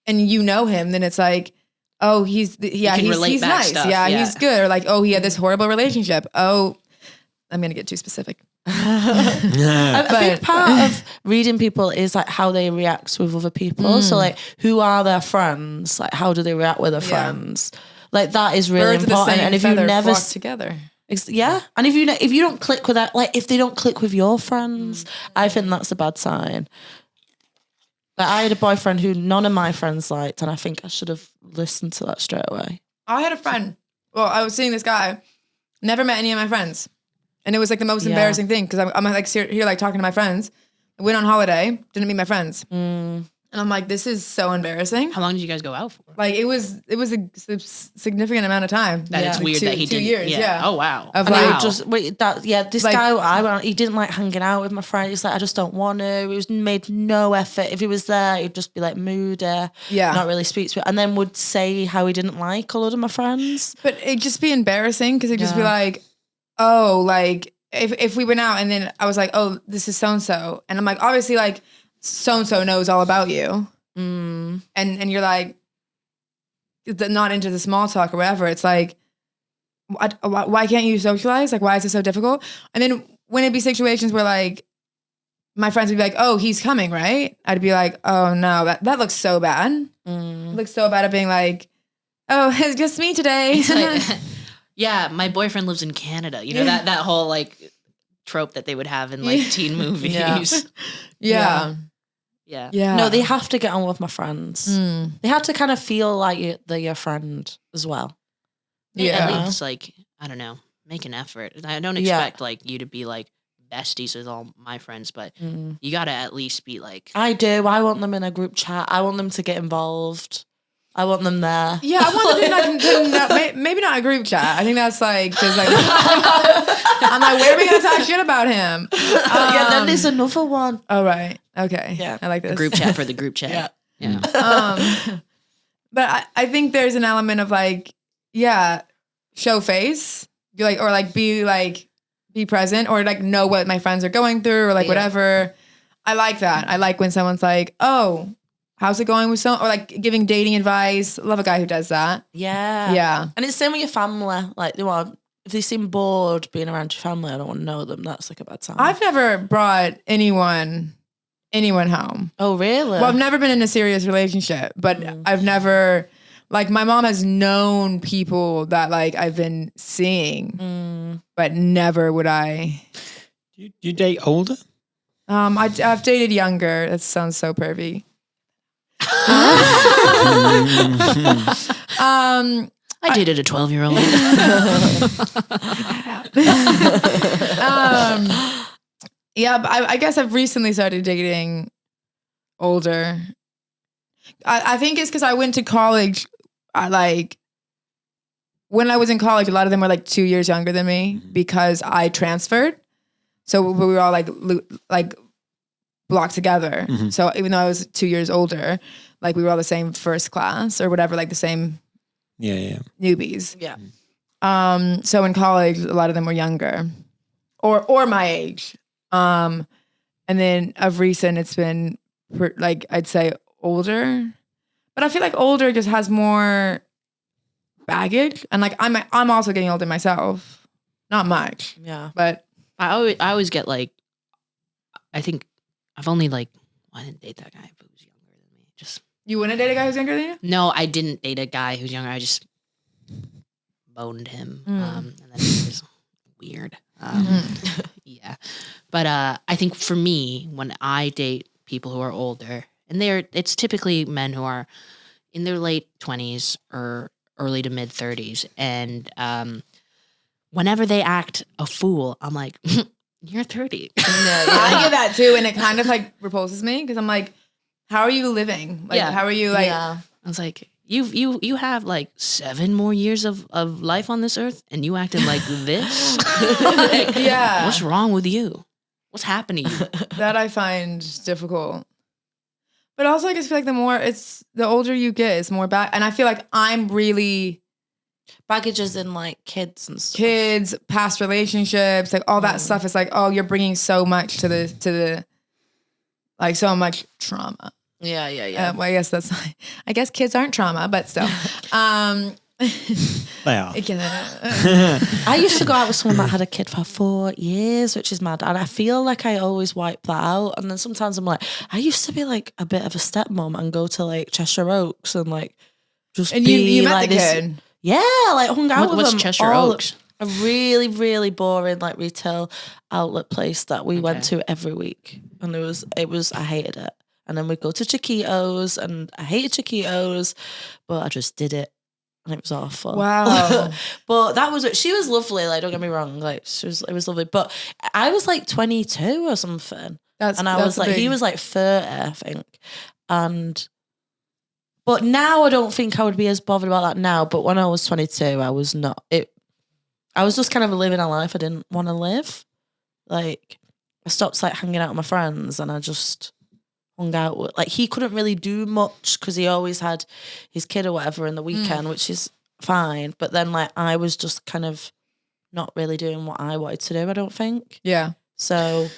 and you know him, then it's like, oh, he's nice. Stuff. Yeah, he's good. Or like, oh, he had this horrible relationship. Oh, I'm going to get too specific. A big part of reading people is like how they react with other people. So like, who are their friends? Like, how do they react with their friends? Like that is really Birds important. And if you never together, and if you don't click with that, like if they don't click with your friends, I think that's a bad sign. Like I had a boyfriend who none of my friends liked, and I think I should have listened to that straight away. I had a friend. Well, I was seeing this guy. Never met any of my friends. And it was like the most embarrassing thing because I'm like here like talking to my friends. I went on holiday, didn't meet my friends. And I'm like, this is so embarrassing. How long did you guys go out for? Like it was a significant amount of time. That it's weird that he did 2 years. Yeah. Oh wow. Of And like, this like, guy I went, he didn't like hanging out with my friends. He's like, I just don't want to. He was made no effort. If he was there, he'd just be like moody, not really speak to it, and then would say how he didn't like a lot of my friends. But it'd just be embarrassing because it'd just be like, oh, like if we went out and then I was like, oh, this is so and so, and I'm like, obviously, like so and so knows all about you, and you're like, not into the small talk or whatever. It's like, why can't you socialize? Like, why is it so difficult? And then when it'd be situations where like my friends would be like, oh, he's coming, right? I'd be like, oh no, that looks so bad. It looks so bad at being like, oh, it's just me today. It's like, yeah, my boyfriend lives in Canada. You know, that whole like trope that they would have in like teen movies. Yeah. No, they have to get on with my friends. They have to kind of feel like they're your friend as well. Yeah. At least like, I don't know, make an effort. I don't expect like you to be like besties with all my friends, but you got to at least be like. I do. I want them in a group chat. I want them to get involved. I want them there. Yeah, I want to do maybe not a group chat. I think that's like, because like, I'm like, where are we going to talk shit about him? Then there's another one. Oh, right. Okay. Yeah. I like this. A group chat for the group chat. Yeah. But I think there's an element of like, show face. Be like, be present, or like know what my friends are going through, or like whatever. I like that. I like when someone's like, oh, how's it going with someone? Or like giving dating advice. Love a guy who does that. Yeah. Yeah. And it's the same with your family. Like, if they seem bored being around your family, I don't want to know them. That's like a bad sign. I've never brought anyone home. Oh, really? Well, I've never been in a serious relationship, but I've never, like, my mom has known people that like I've been seeing, but never would I. Do you date older? I've dated younger. That sounds so pervy. I dated a 12-year-old. Yeah, but I guess I've recently started dating older. I think it's because I went to college. When I was in college, a lot of them were like 2 years younger than me because I transferred. So we were all like blocked together. So even though I was 2 years older, like we were all the same first class or whatever, like the same newbies. Yeah. So in college, a lot of them were younger or my age. And then of recent, it's been like, I'd say older, but I feel like older just has more baggage. And like, I'm also getting older myself, not much. Yeah. But I always get like, I think I've only like, I didn't date that guy who was younger than me. You wouldn't date a guy who's younger than you? No, I didn't date a guy who's younger. I just boned him. And then it was weird. Yeah. But I think for me, when I date people who are older, and it's typically men who are in their late 20s or early to mid 30s. And whenever they act a fool, I'm like, you're 30. I get that too. And it kind of like repulses me because I'm like, how are you living? Like, how are you like? I was like, You have like 7 more years of life on this earth, and you acting like this. Like, yeah. What's wrong with you? What's happening to you? That I find difficult. But also, I just feel like the older you get, it's more back. And I feel like I'm really baggages in like kids and stuff. Kids, past relationships, like all that stuff. It's like, oh, you're bringing so much to the like so much trauma. Yeah. Well, I guess kids aren't trauma, but still. They are. I used to go out with someone that had a kid for 4 years, which is mad. And I feel like I always wipe that out. And then sometimes I'm like, I used to be like a bit of a stepmom and go to like Cheshire Oaks and like just and be you met like the this. kid. Yeah, like hung out with What's them. Cheshire Oaks? A really, really boring like retail outlet place that we went to every week. And I hated it. And then we'd go to Chiquitos and I hated Chiquitos, but I just did it. And it was awful. Wow. But she was lovely, like don't get me wrong. Like it was lovely. But I was like 22 or something. He was like 30, I think. But now I don't think I would be as bothered about that now. But when I was 22, I was not. I was just kind of living a life I didn't want to live. Like I stopped like hanging out with my friends and I just hung out with, like he couldn't really do much because he always had his kid or whatever in the weekend, which is fine. But then like I was just kind of not really doing what I wanted to do, I don't think. Yeah. So,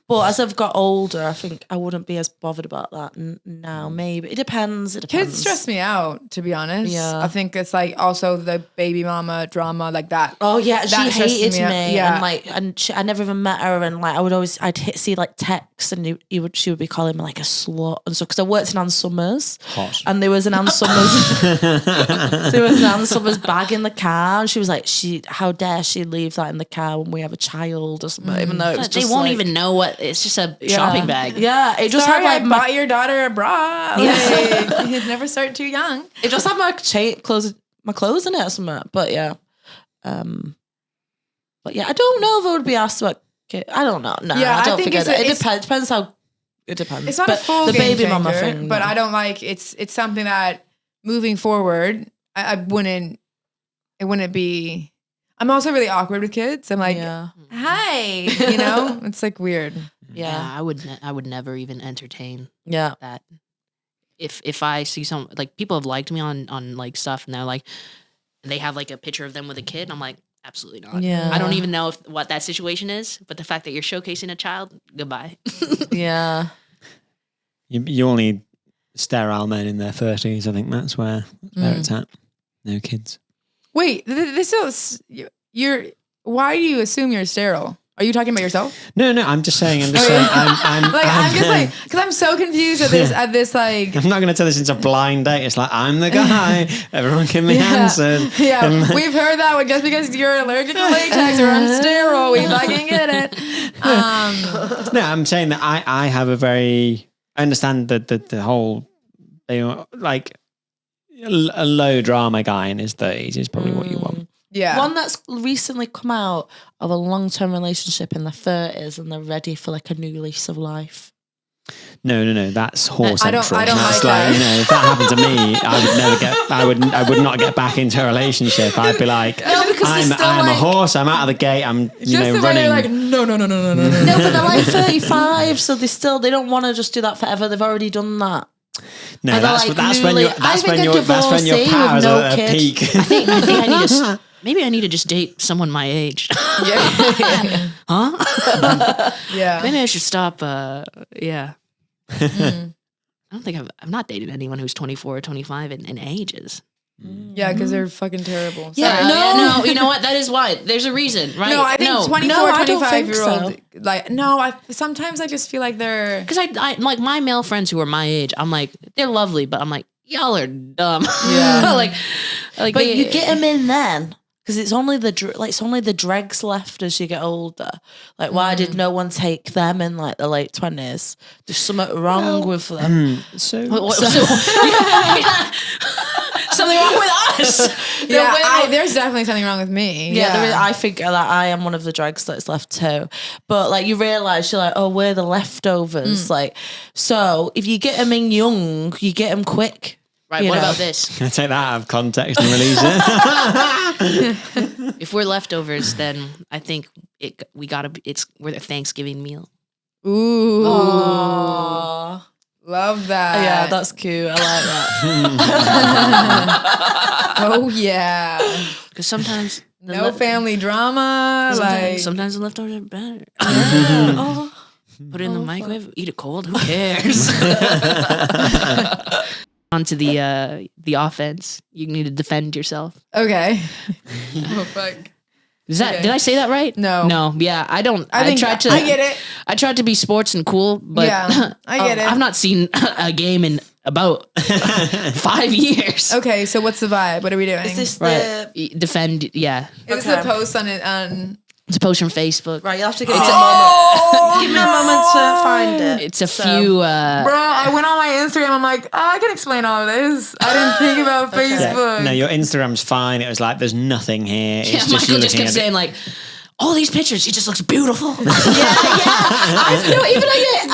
but as I've got older, I think I wouldn't be as bothered about that now. Maybe it depends. Kids stress me out, to be honest. Yeah. I think it's like also the baby mama drama like that. Oh yeah, that she hated me. Yeah. And I never even met her. And like I'd see like texts, and she would be calling me like a slut and so because I worked in Ann Summers. Hot. And there was an Ann Summers bag in the car, and she was like, how dare she leave that in the car when we have a child or something? Even though it was They won't even know what. It's just a shopping bag. Yeah, it just Sorry, had like I bought your daughter a bra. Like, you'd never start too young. it just had my clothes in it or something. But yeah, I don't know if I would be asked about. I don't know. No, Yeah, I don't think think it depends. Depends how. It depends. It's not but a full the game baby mama changer, thing, but no. I don't like it's something that moving forward, I wouldn't. It wouldn't be. I'm also really awkward with kids. I'm like, hi, it's like weird. Yeah. I would never even entertain Yeah. that. If I see some like people have liked me on like stuff and they're like they have like a picture of them with a kid and I'm like absolutely not. Yeah. I don't even know what that situation is, but the fact that you're showcasing a child, goodbye. Yeah. You only sterile men in their 30s. I think that's where it's at. No kids. Wait, this is why do you assume you're sterile? Are you talking about yourself? No, I'm just saying. I'm just like, because I'm so confused at this like. I'm not going to tell this into a blind date. It's like, I'm the guy. Everyone give me answers. Yeah, we've heard that just because you're allergic to latex or I'm sterile, we fucking get it. No, I'm saying that I have I understand that the whole thing, like a low drama guy in his 30s is probably what you want. Yeah. One that's recently come out of a long-term relationship in their 30s and they're ready for like a new lease of life. No, that's whore central. I don't that's like that. If that happened to me, I would not get back into a relationship. I'd be like, I'm a horse, I'm out of the gate, I'm just the running. way they're like, no. No, but they're like 35, so they don't want to just do that forever. They've already done that. No, that's when your powers are at a peak. I think I need to. Maybe I need to just date someone my age. Yeah. Huh? Yeah. Maybe I should stop. Yeah. I don't think I've not dated anyone who's 24 or 25 in ages. Yeah, because they're fucking terrible. Yeah, no. You know what? That is why. There's a reason, right? No, I think 24, I don't 25-year-old. think so. Like, no, sometimes I just feel like they're. Because I like my male friends who are my age. I'm like, they're lovely, but I'm like, y'all are dumb. Yeah. like. But you get them in then. Because it's only the dregs left as you get older. Like, why did no one take them in like the late 20s? There's something wrong with them. Something wrong with us. Yeah, there's definitely something wrong with me. Yeah. I think that I am one of the dregs that's left too. But like you realise you're like, oh, we're the leftovers. Like, so if you get them in young, you get them quick. Right. What about this? Can I take that out of context and release it? If we're leftovers, then I think we're the Thanksgiving meal. Ooh. Aww. Love that. Yeah, that's cute. I like that. Oh, yeah. Because sometimes No family drama. sometimes the leftovers are better. Oh. Put it in the microwave, eat it cold. Who cares? On to the offense. You need to defend yourself. Okay. Oh, fuck. Did I say that right? No. Yeah, I don't. I get it. I tried to be sports and cool, but Yeah, I get it. I've not seen a game in about 5 years. Okay, so what's the vibe? What are we doing? Is this Right. the... Defend, yeah. Is this a post on it? It's a post from Facebook. Right, you'll have to give me a moment. Give me a moment to find it. It's a few. Bro, I went on my Instagram. I'm like, I can explain all of this. I didn't think about Facebook. No, your Instagram's fine. It was like, there's nothing here. It's Yeah, just Michael you just looking kept at saying like, all these pictures, she just looks beautiful. Even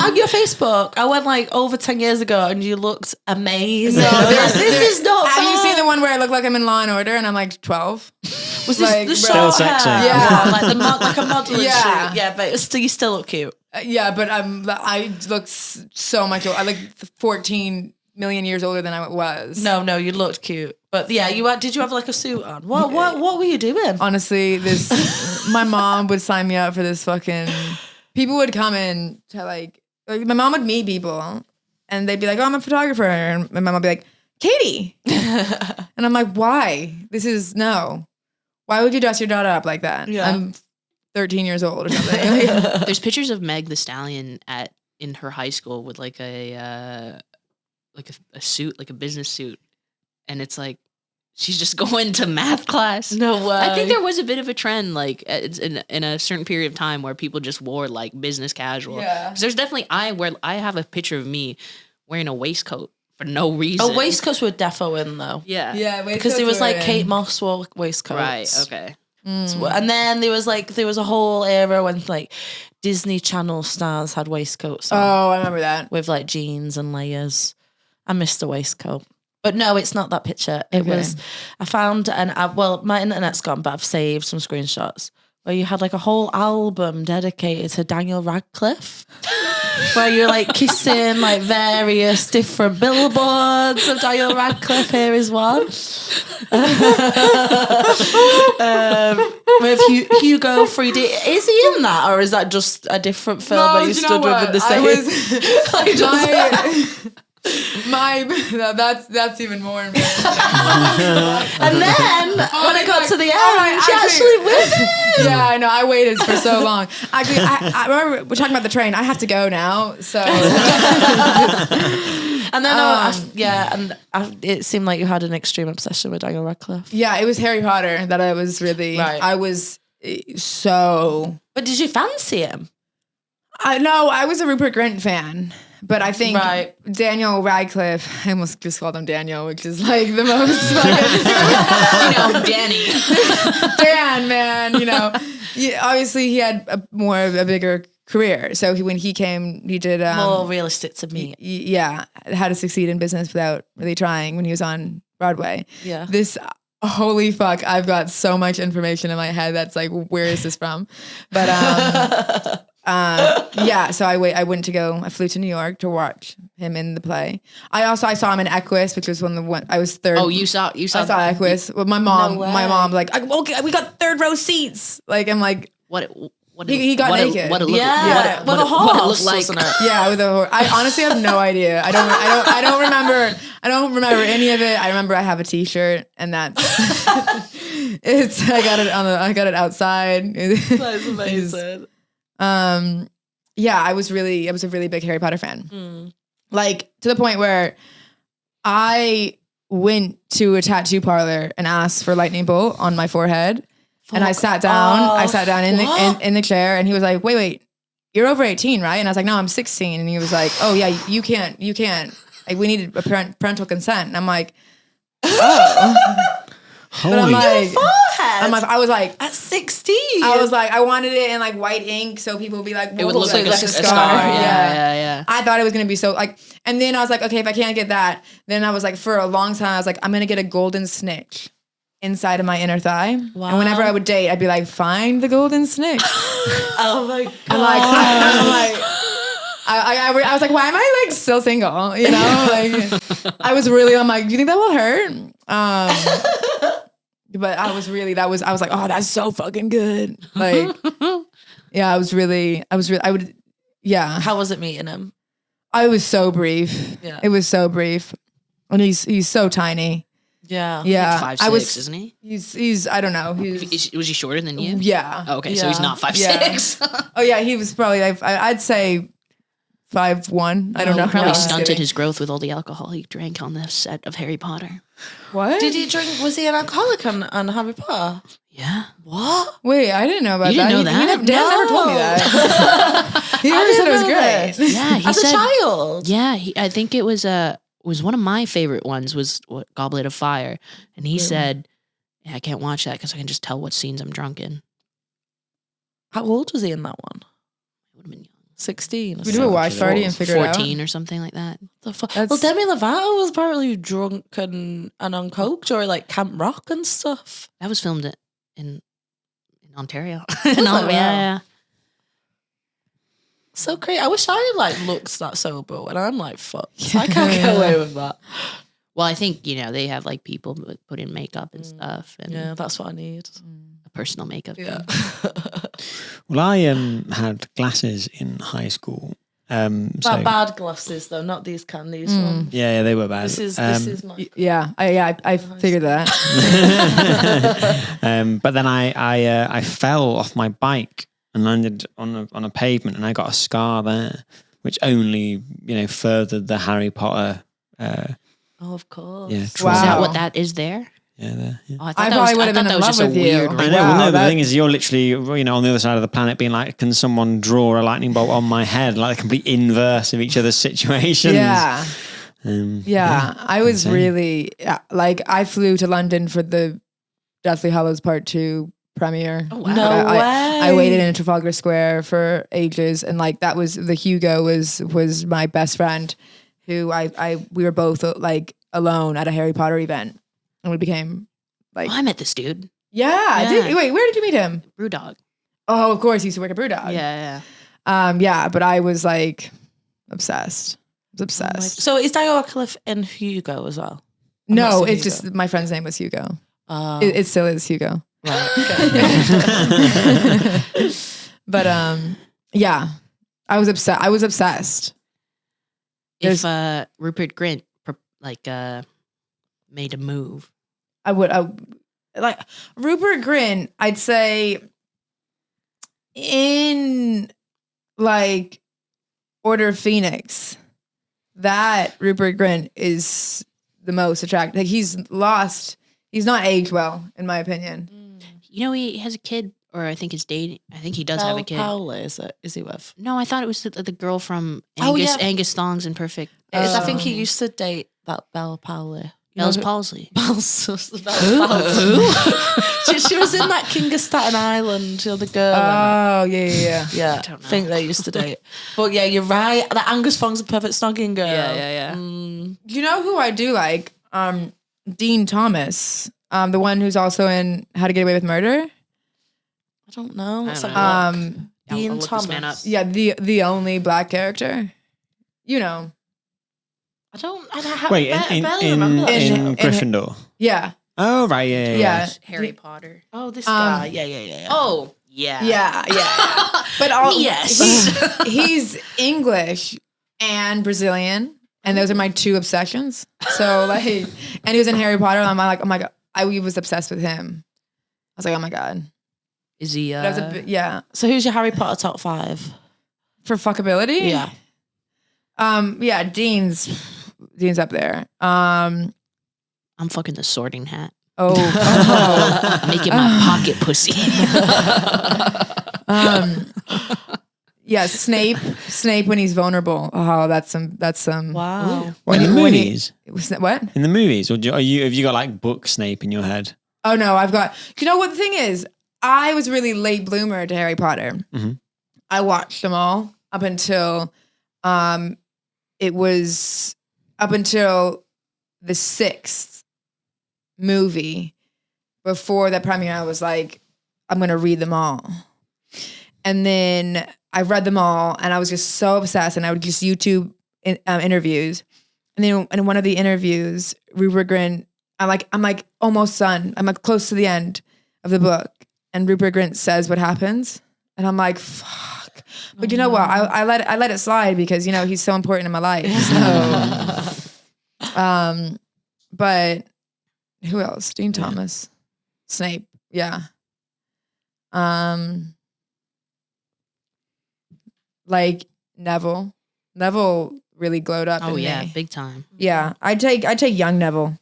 on your Facebook, I went like over 10 years ago and you looked amazing. No, this is not Have you fair. seen the one where I look like I'm in Law and Order and I'm like 12? Was this like, the bro. short Still sexy. hair? Yeah. Like like a modeling Yeah. shoot. Yeah, but you still look cute. Yeah, but I look so much older. I like 14 million years older than I was. No, you looked cute. But yeah, did you have like a suit on? What were you doing? Honestly, my mom would sign me up for this fucking. People would come in to like my mom would meet people, and they'd be like, "Oh, I'm a photographer," and my mom would be like, "Katie," and I'm like, "Why? No. Why would you dress your daughter up like that? Yeah. I'm 13 years old or something." There's pictures of Meg the Stallion in her high school with like a suit, like a business suit, and it's like she's just going to math class. No way. I think there was a bit of a trend, like in a certain period of time, where people just wore like business casual. Yeah. 'Cause there's definitely I have a picture of me wearing a waistcoat for no reason. Waistcoats were defo in though. Yeah. Yeah, Because there was like Kate Moss wore waistcoats. Right. Okay. And then there was a whole era when like Disney Channel stars had waistcoats on Oh, I remember that. with like jeans and layers. I missed the waistcoat. But no, it's not that picture. It was, I found, my internet's gone, but I've saved some screenshots where you had like a whole album dedicated to Daniel Radcliffe, where you're like kissing like various different billboards of Daniel Radcliffe. Here is one. With Hugo 3D. Is he in that, or is that just a different film that you stood with in the same? That's even more embarrassing. And then when I got to the end, she actually with it. Yeah, I know. I waited for so long. Actually, I remember we're talking about the train. I have to go now. So, and then it seemed like you had an extreme obsession with Daniel Radcliffe. Yeah, it was Harry Potter that I was really. Right. I was so. But did you fancy him? I was a Rupert Grint fan. But I think Right. Daniel Radcliffe, I almost just called him Daniel, which is like the most fucking, Danny. Dan, man, obviously he had a bigger career. So when he came, he did More realistic to me. Yeah, How to Succeed in Business Without Really Trying when he was on Broadway. Yeah. This, holy fuck, I've got so much information in my head that's like, where is this from? But so I flew to New York to watch him in the play. I saw him in Equus, which was I was third. Oh, you saw I saw Equus. Well, my mom like, okay, we got third row seats. Like, I'm like, he got naked. What it looked Yeah, with a horse, what it looked like. wasn't it? Yeah, with a horse. I honestly have no idea. I don't remember. I don't remember any of it. I remember I have a T-shirt, and that's I got it outside. That's amazing. I was a really big Harry Potter fan. Like, to the point where I went to a tattoo parlor and asked for lightning bolt on my forehead. And I sat down. I sat down in the chair, and he was like, "Wait, you're over 18, right?" And I was like, "No, I'm 16." And he was like, "Oh yeah, you can't. Like, we need a parental consent." And I'm like, "Oh." Holy But I'm like, Forehead. I was like, at 16. I was like, I wanted it in like white ink so people would be like, It would look like like a scar. Yeah. I thought it was gonna be so like, and then I was like, okay, if I can't get that, then I was like, for a long time, I was like, I'm gonna get a golden snitch inside of my inner thigh. Wow. And whenever I would date, I'd be like, find the golden snitch. Oh my God. I was like, why am I like still single? You know, like I was really, I'm like, do you think that will hurt? But I was like, oh, that's so fucking good. Like, yeah, I would, yeah. How was it meeting him? I was so brief. Yeah. It was so brief. And he's so tiny. Yeah. Yeah. Like 5'6", isn't he? He's I don't know. Was he shorter than you? Yeah. Oh, okay. Yeah. So he's not 5'6". Oh yeah. He was probably like, I'd say 5'1". I don't know. Probably stunted his growth with all the alcohol he drank on the set of Harry Potter. What? Did he drink? Was he an alcoholic on Harry Potter? Yeah. What? Wait, I didn't know about You that. didn't know that? Dan never told me that. He always said it was great. Yeah, he As said, a child. Yeah, I think it was one of my favorite ones was Goblet of Fire, and he said, yeah, I can't watch that because I can just tell what scenes I'm drunk in. How old was he in that one? Would have been young. 16. We do a watch party and figure it out. 14 or something like that. Well, Demi Lovato was apparently drunk and on coke during like Camp Rock and stuff. That was filmed in Ontario. Yeah. So great. I wish I like looked that sober when I'm like, fuck. I can't get away with that. Well, I think, they have like people put in makeup and stuff. And yeah, that's what I need. A personal makeup. Yeah. Well, I had glasses in high school. But bad glasses though, not these candies ones. Yeah, they were bad. This is my Yeah, I figured that. But then I fell off my bike and landed on a pavement, and I got a scar there, which only furthered the Harry Potter. Oh, of course. Yeah, Is that what that is there? Yeah, there. Yeah. Oh, I I probably would have been in love with you. I know. Well, no, the thing is, you're literally, on the other side of the planet, being like, "Can someone draw a lightning bolt on my head?" Like the complete inverse of each other's situations. Yeah. I was really like, I flew to London for the Deathly Hallows Part 2 premiere. Oh wow! No way. I waited in Trafalgar Square for ages, and like that was the Hugo was my best friend, who we were both like alone at a Harry Potter event. And we became like... I met this dude. Yeah. Wait, where did you meet him? Brewdog. Oh, of course. He used to work at Brewdog. Yeah. Yeah, but I was like obsessed. So is Daniel Radcliffe in Hugo as well? No, it's just my friend's name was Hugo. It still is Hugo. Right. Okay. But yeah, I was obsessed. If Rupert Grint made a move, I would like Rupert Grint. I'd say in like Order of Phoenix, that Rupert Grint is the most attractive. Like he's not aged well, in my opinion. He has a kid, or I think he's dating. I think he does have a kid. Paula, is he with? No, I thought it was the girl from Angus Thongs and Perfect. I think he used to date that Belle Powley. Bell's palsy. Who? she was in that King of Staten Island, the girl. Oh, yeah. Yeah, I think they used to date. But yeah, you're right. That Angus Thongs and Perfect Snogging girl. Yeah. Do you know who I do like? Dean Thomas, the one who's also in How to Get Away with Murder. I don't know. Dean Thomas. Yeah, the only black character. I don't. Wait, in Gryffindor. Yeah. Oh right, yeah. Harry Potter. Oh, this guy. Yeah. Oh, yeah. Yeah. But yes, he's English and Brazilian, and those are my two obsessions. So like, and he was in Harry Potter, and I'm like, oh my god, I was obsessed with him. I was like, oh my god, is he? Yeah. So who's your Harry Potter top 5 For fuckability? Yeah. Yeah, Dean's up there. I'm fucking the Sorting Hat. Oh. Making my pocket pussy. Yeah, Snape when he's vulnerable. Oh, that's some. Wow. In the movies? What? In the movies, or have you got like book Snape in your head? Oh no, I've got. You know what the thing is? I was really late bloomer to Harry Potter. Mm-hmm. I watched them all up until, it was up until the 6th movie. Before that premiere, I was like, I'm gonna read them all, and then I read them all, and I was just so obsessed, and I would just YouTube interviews, and then in one of the interviews, Rupert Grint. I'm like almost done. I'm like close to the end of the book. And Rupert Grint says what happens. And I'm like, fuck. But you know what? I let it slide because, he's so important in my life. So, but who else? Dean Thomas. Snape. Yeah. Like Neville. Neville really glowed up. Oh in yeah, me. big time. Yeah. I take young Neville.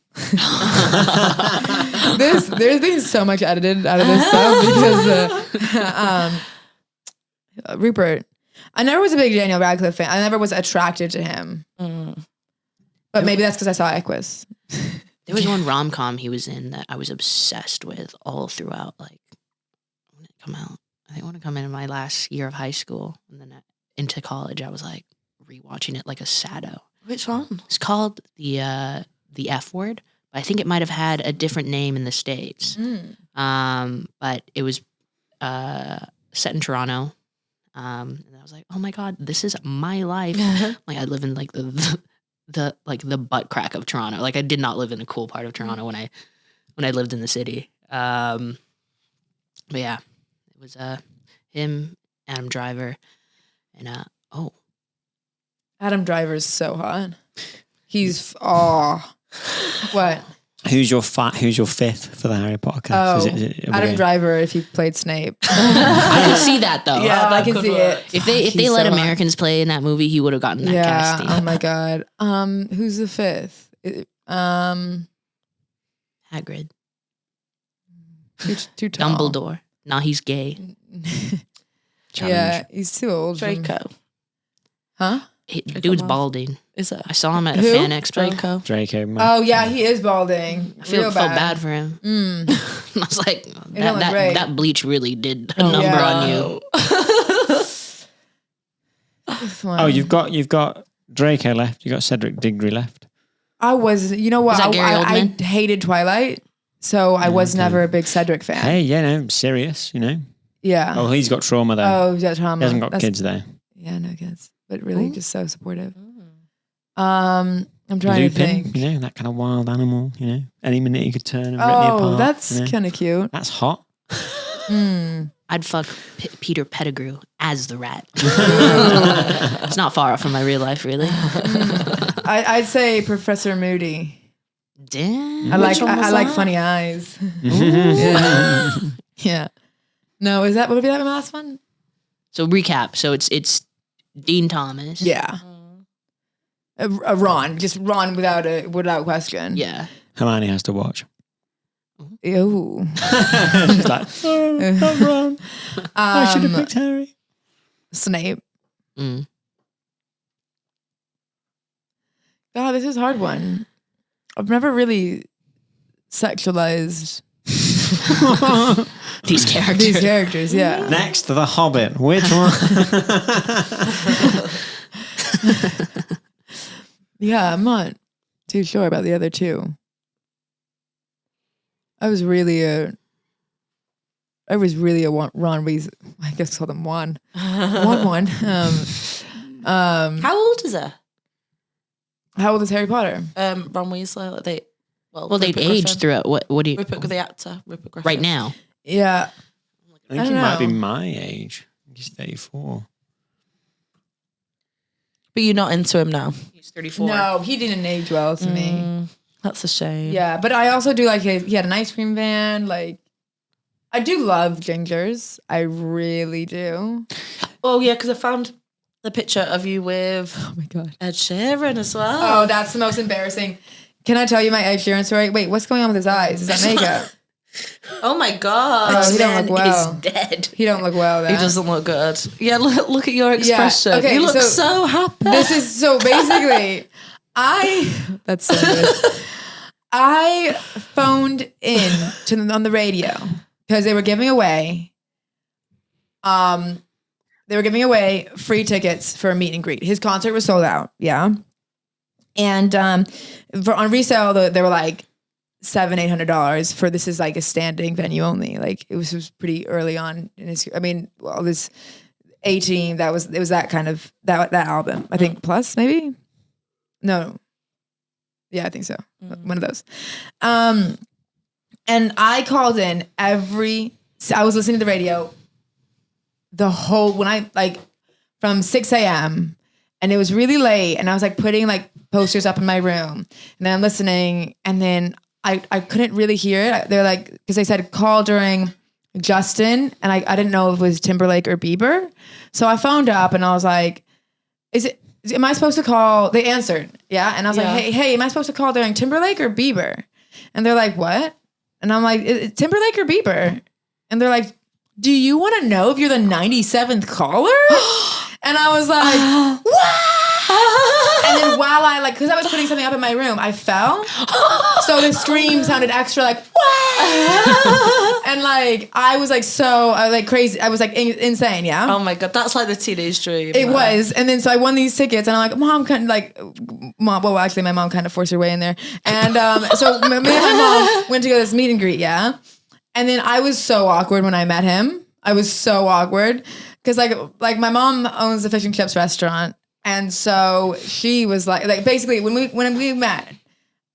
There's been so much edited out of this stuff because Rupert. I never was a big Daniel Radcliffe fan. I never was attracted to him. But maybe that's because I saw Equus. There was one rom-com he was in that I was obsessed with all throughout. Like, when did it come out? I think when it come in my last year of high school, and then into college, I was like rewatching it like a sado. Which one? It's called the F Word. I think it might have had a different name in the States. But it was set in Toronto. And I was like, oh my God, this is my life. Like I live in like the butt crack of Toronto. Like I did not live in a cool part of Toronto when I lived in the city. But yeah, it was him, Adam Driver, and Adam Driver's so hot. He's what? Who's your fifth for the Harry Potter cast? Adam Driver if he played Snape. I could see that though. Yeah, I can see it. If they let Americans play in that movie, he would have gotten that casting. Oh my God. Who's the fifth? Hagrid. Too tall. Dumbledore. Nah, he's gay. Yeah, he's too old. Draco. Huh? Dude's balding. Is it? I saw him at a fan expo. Draco. Oh yeah, he is balding. I felt bad for him. I was like, that bleach really did a number on you. Oh, you've got Draco left. You got Cedric Diggory left. You know what? I hated Twilight, so I was never a big Cedric fan. Hey, no, serious, Yeah. Oh, he's got trauma though. Oh, he's got trauma. He hasn't got kids though. Yeah, no kids, but really just so supportive. I'm trying to think. That kind of wild animal. Any minute you could turn and rip me apart. Oh, that's kind of cute. That's hot. I'd fuck Peter Pettigrew as the rat. It's not far off from my real life, really. I'd say Professor Moody. Damn. I like funny eyes. Yeah. No, what would be that my last one? So recap. So it's Dean Thomas. Yeah. Ron, just Ron without question. Yeah. Hermione has to watch. Ew. She's like, not Ron. I should have picked Harry. Snape. Mm. God, this is a hard one. I've never really sexualized these characters. These characters, yeah. Next, The Hobbit. Which one? Yeah, I'm not too sure about the other two. I was really a Ron Weasley. I guess call them Juan. Juan. How old is her? How old is Harry Potter? Ron Weasley. They'd aged throughout. What do you? The actor, Rupert Griffin. Right now. Yeah. I think he might be my age. I think he's 34. But you're not into him now. He's 34. No, he didn't age well to me. That's a shame. Yeah, but I also do like he had an ice cream van. Like, I do love gingers. I really do. Oh yeah, because I found the picture of you with Oh my God, Ed Sheeran as well. Oh, that's the most embarrassing. Can I tell you my Ed Sheeran story? Wait, what's going on with his eyes? Is that makeup? Oh my God. Oh, he don't look well. He's dead. He don't look well. He doesn't look good. Yeah, look at your expression. Yeah, okay, you look so happy. This is so basically, that's so good. I phoned in to them on the radio because they were giving away free tickets for a meet and greet. His concert was sold out. Yeah. And on resale, they were like $700-800 for this is like a standing venue only. Like it was pretty early on in his. I mean, well, this 18. It was that kind of that album. I think plus maybe. No. Yeah, I think so. One of those. And I called in I was listening to the radio from 6 a.m. and it was really late and I was like putting like posters up in my room and then I'm listening and then I couldn't really hear it. They're like, because they said call during Justin and I didn't know if it was Timberlake or Bieber. So I phoned up and I was like, am I supposed to call? They answered. Yeah. And I was like, hey, am I supposed to call during Timberlake or Bieber? And they're like, what? And I'm like, Timberlake or Bieber? And they're like, do you want to know if you're the 97th caller? And I was like, what? And then while because I was putting something up in my room, I fell. So the scream sounded extra like, what? And like, I was like, crazy. I was like insane. Yeah. Oh my God. That's like the teenage dream. It was. And then so I won these tickets and I'm like, well, actually my mom kind of forced her way in there. And so me and my mom went to go to this meet and greet. Yeah. And then I was so awkward when I met him. I was so awkward because like my mom owns a fish and chips restaurant. And so she was like basically when we met,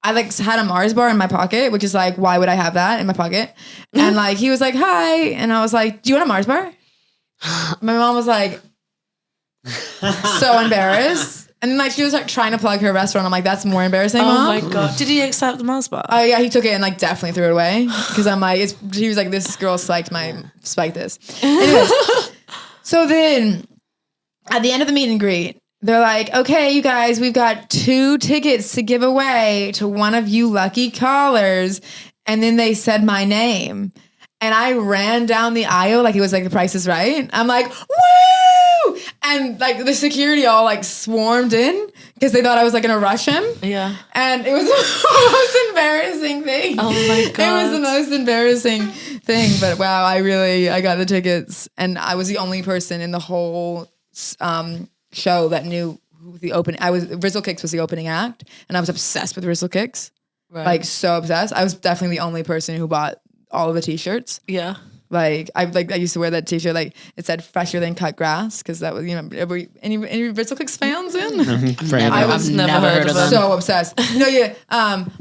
I like had a Mars bar in my pocket, which is like, why would I have that in my pocket? And like, he was like, hi. And I was like, do you want a Mars bar? My mom was like, so embarrassed. And then like, she was like trying to plug her restaurant. I'm like, that's more embarrassing, Mom. Oh my God. Did he accept the Mars bar? Oh yeah, he took it and like definitely threw it away. Cause I'm like, he was like, this girl spiked this. Anyways, so then at the end of the meet and greet, they're like, okay, you guys, we've got 2 tickets to give away to one of you lucky callers. And then they said my name. And I ran down the aisle like it was like The Price is Right. I'm like, woo! And like the security all like swarmed in because they thought I was like gonna rush him. Yeah. And it was the most embarrassing thing. Oh my God. It was the most embarrassing thing. But wow, I got the tickets and I was the only person in the whole show that knew who Rizzle Kicks was the opening act, and I was obsessed with Rizzle Kicks, like so obsessed. I was definitely the only person who bought all of the t-shirts. Yeah, I used to wear that t-shirt like it said "fresher than cut grass" because that was any Rizzle Kicks fans in. I've never heard of them. So obsessed. No, yeah.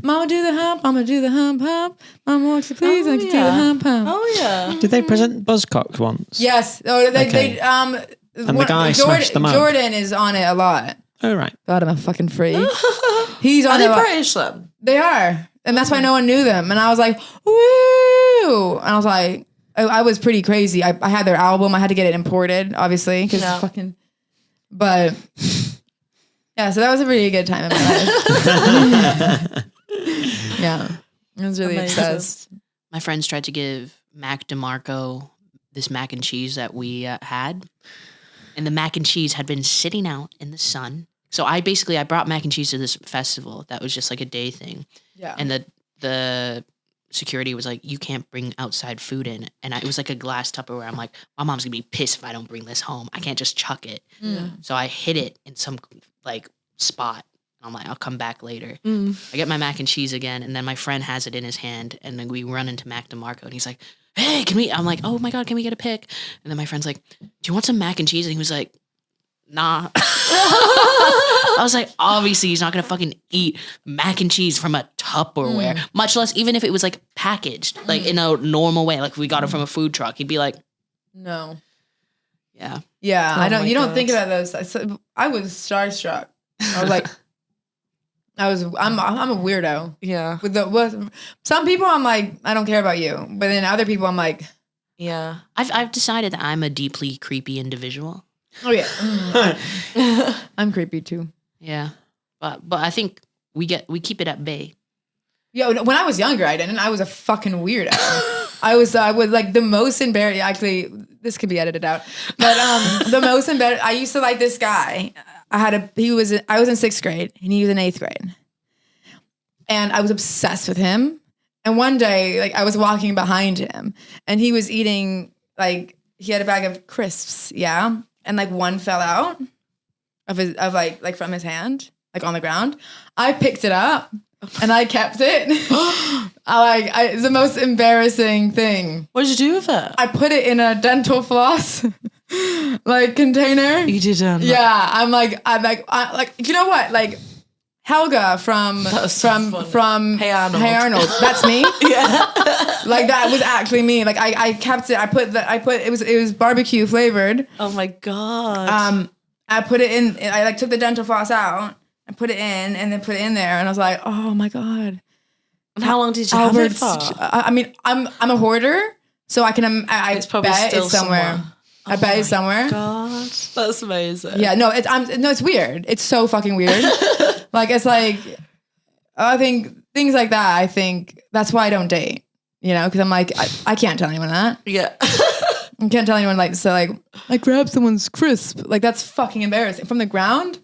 Mama do the hump, Mama do the hump hump. Mama wants to please, I can do the hump hump. Oh yeah. Did they present Buzzcocks once? Yes. Oh, they and the guy smashed them up. Jordan is on it a lot. Oh, right. God, I'm a fucking freak. He's on it. Are they they British then? They are. And that's why no one knew them. And I was like, woo! And I was like, I was pretty crazy. I had their album. I had to get it imported, obviously, because fucking... But, yeah, so that was a really good time in my life. Yeah. I was really obsessed. My friends tried to give Mac DeMarco this mac and cheese that we had. And the mac and cheese had been sitting out in the sun. So I brought mac and cheese to this festival that was just like a day thing. Yeah. And the security was like, you can't bring outside food in. And it was like a glass Tupperware. I'm like, my mom's gonna be pissed if I don't bring this home. I can't just chuck it. So I hid it in some like spot. I'm like, I'll come back later. I get my mac and cheese again. And then my friend has it in his hand. And then we run into Mac DeMarco and he's like, hey, I'm like, oh my God, can we get a pic? And then my friend's like, do you want some mac and cheese? And he was like, nah. I was like, obviously he's not going to fucking eat mac and cheese from a Tupperware, much less even if it was like packaged, like in a normal way. Like if we got it from a food truck, he'd be like, no. Yeah. Yeah. You don't think about those. I was starstruck. I was like, I'm a weirdo. Yeah. With some people, I'm like, I don't care about you. But then other people, I'm like, yeah. I've decided that I'm a deeply creepy individual. Oh yeah. I'm creepy too. Yeah. But I think we keep it at bay. Yeah. When I was younger, I didn't. I was a fucking weirdo. I was like the most embarrassed. Actually, this could be edited out. But the most embarrassed. I used to like this guy. I was in 6th grade and he was in 8th grade. and I was obsessed with him. And one day, like I was walking behind him, and he was eating like he had a bag of crisps, yeah, and like one fell out of like from his hand, like on the ground. I picked it up and I kept it. It's the most embarrassing thing. What did you do with it? I put it in a dental floss like container. You didn't. Yeah, I'm like, you know what? Like Helga from Hey Arnold. Hey Arnold. That's me. Yeah. Like that was actually me. Like I kept it. It was barbecue flavored. Oh my God. I put it in. I like took the dental floss out and put it in, and then put it in there, and I was like, oh my God. And how long did you have it for? I mean, I'm a hoarder, so I can. It's probably bet still it's somewhere. I bet it's somewhere. God, that's amazing. Yeah, no, it's weird. It's so fucking weird. Like it's like, I think things like that. I think that's why I don't date. You know, because I'm like, I can't tell anyone that. Yeah. I can't tell anyone like I grabbed someone's crisp. Like that's fucking embarrassing from the ground.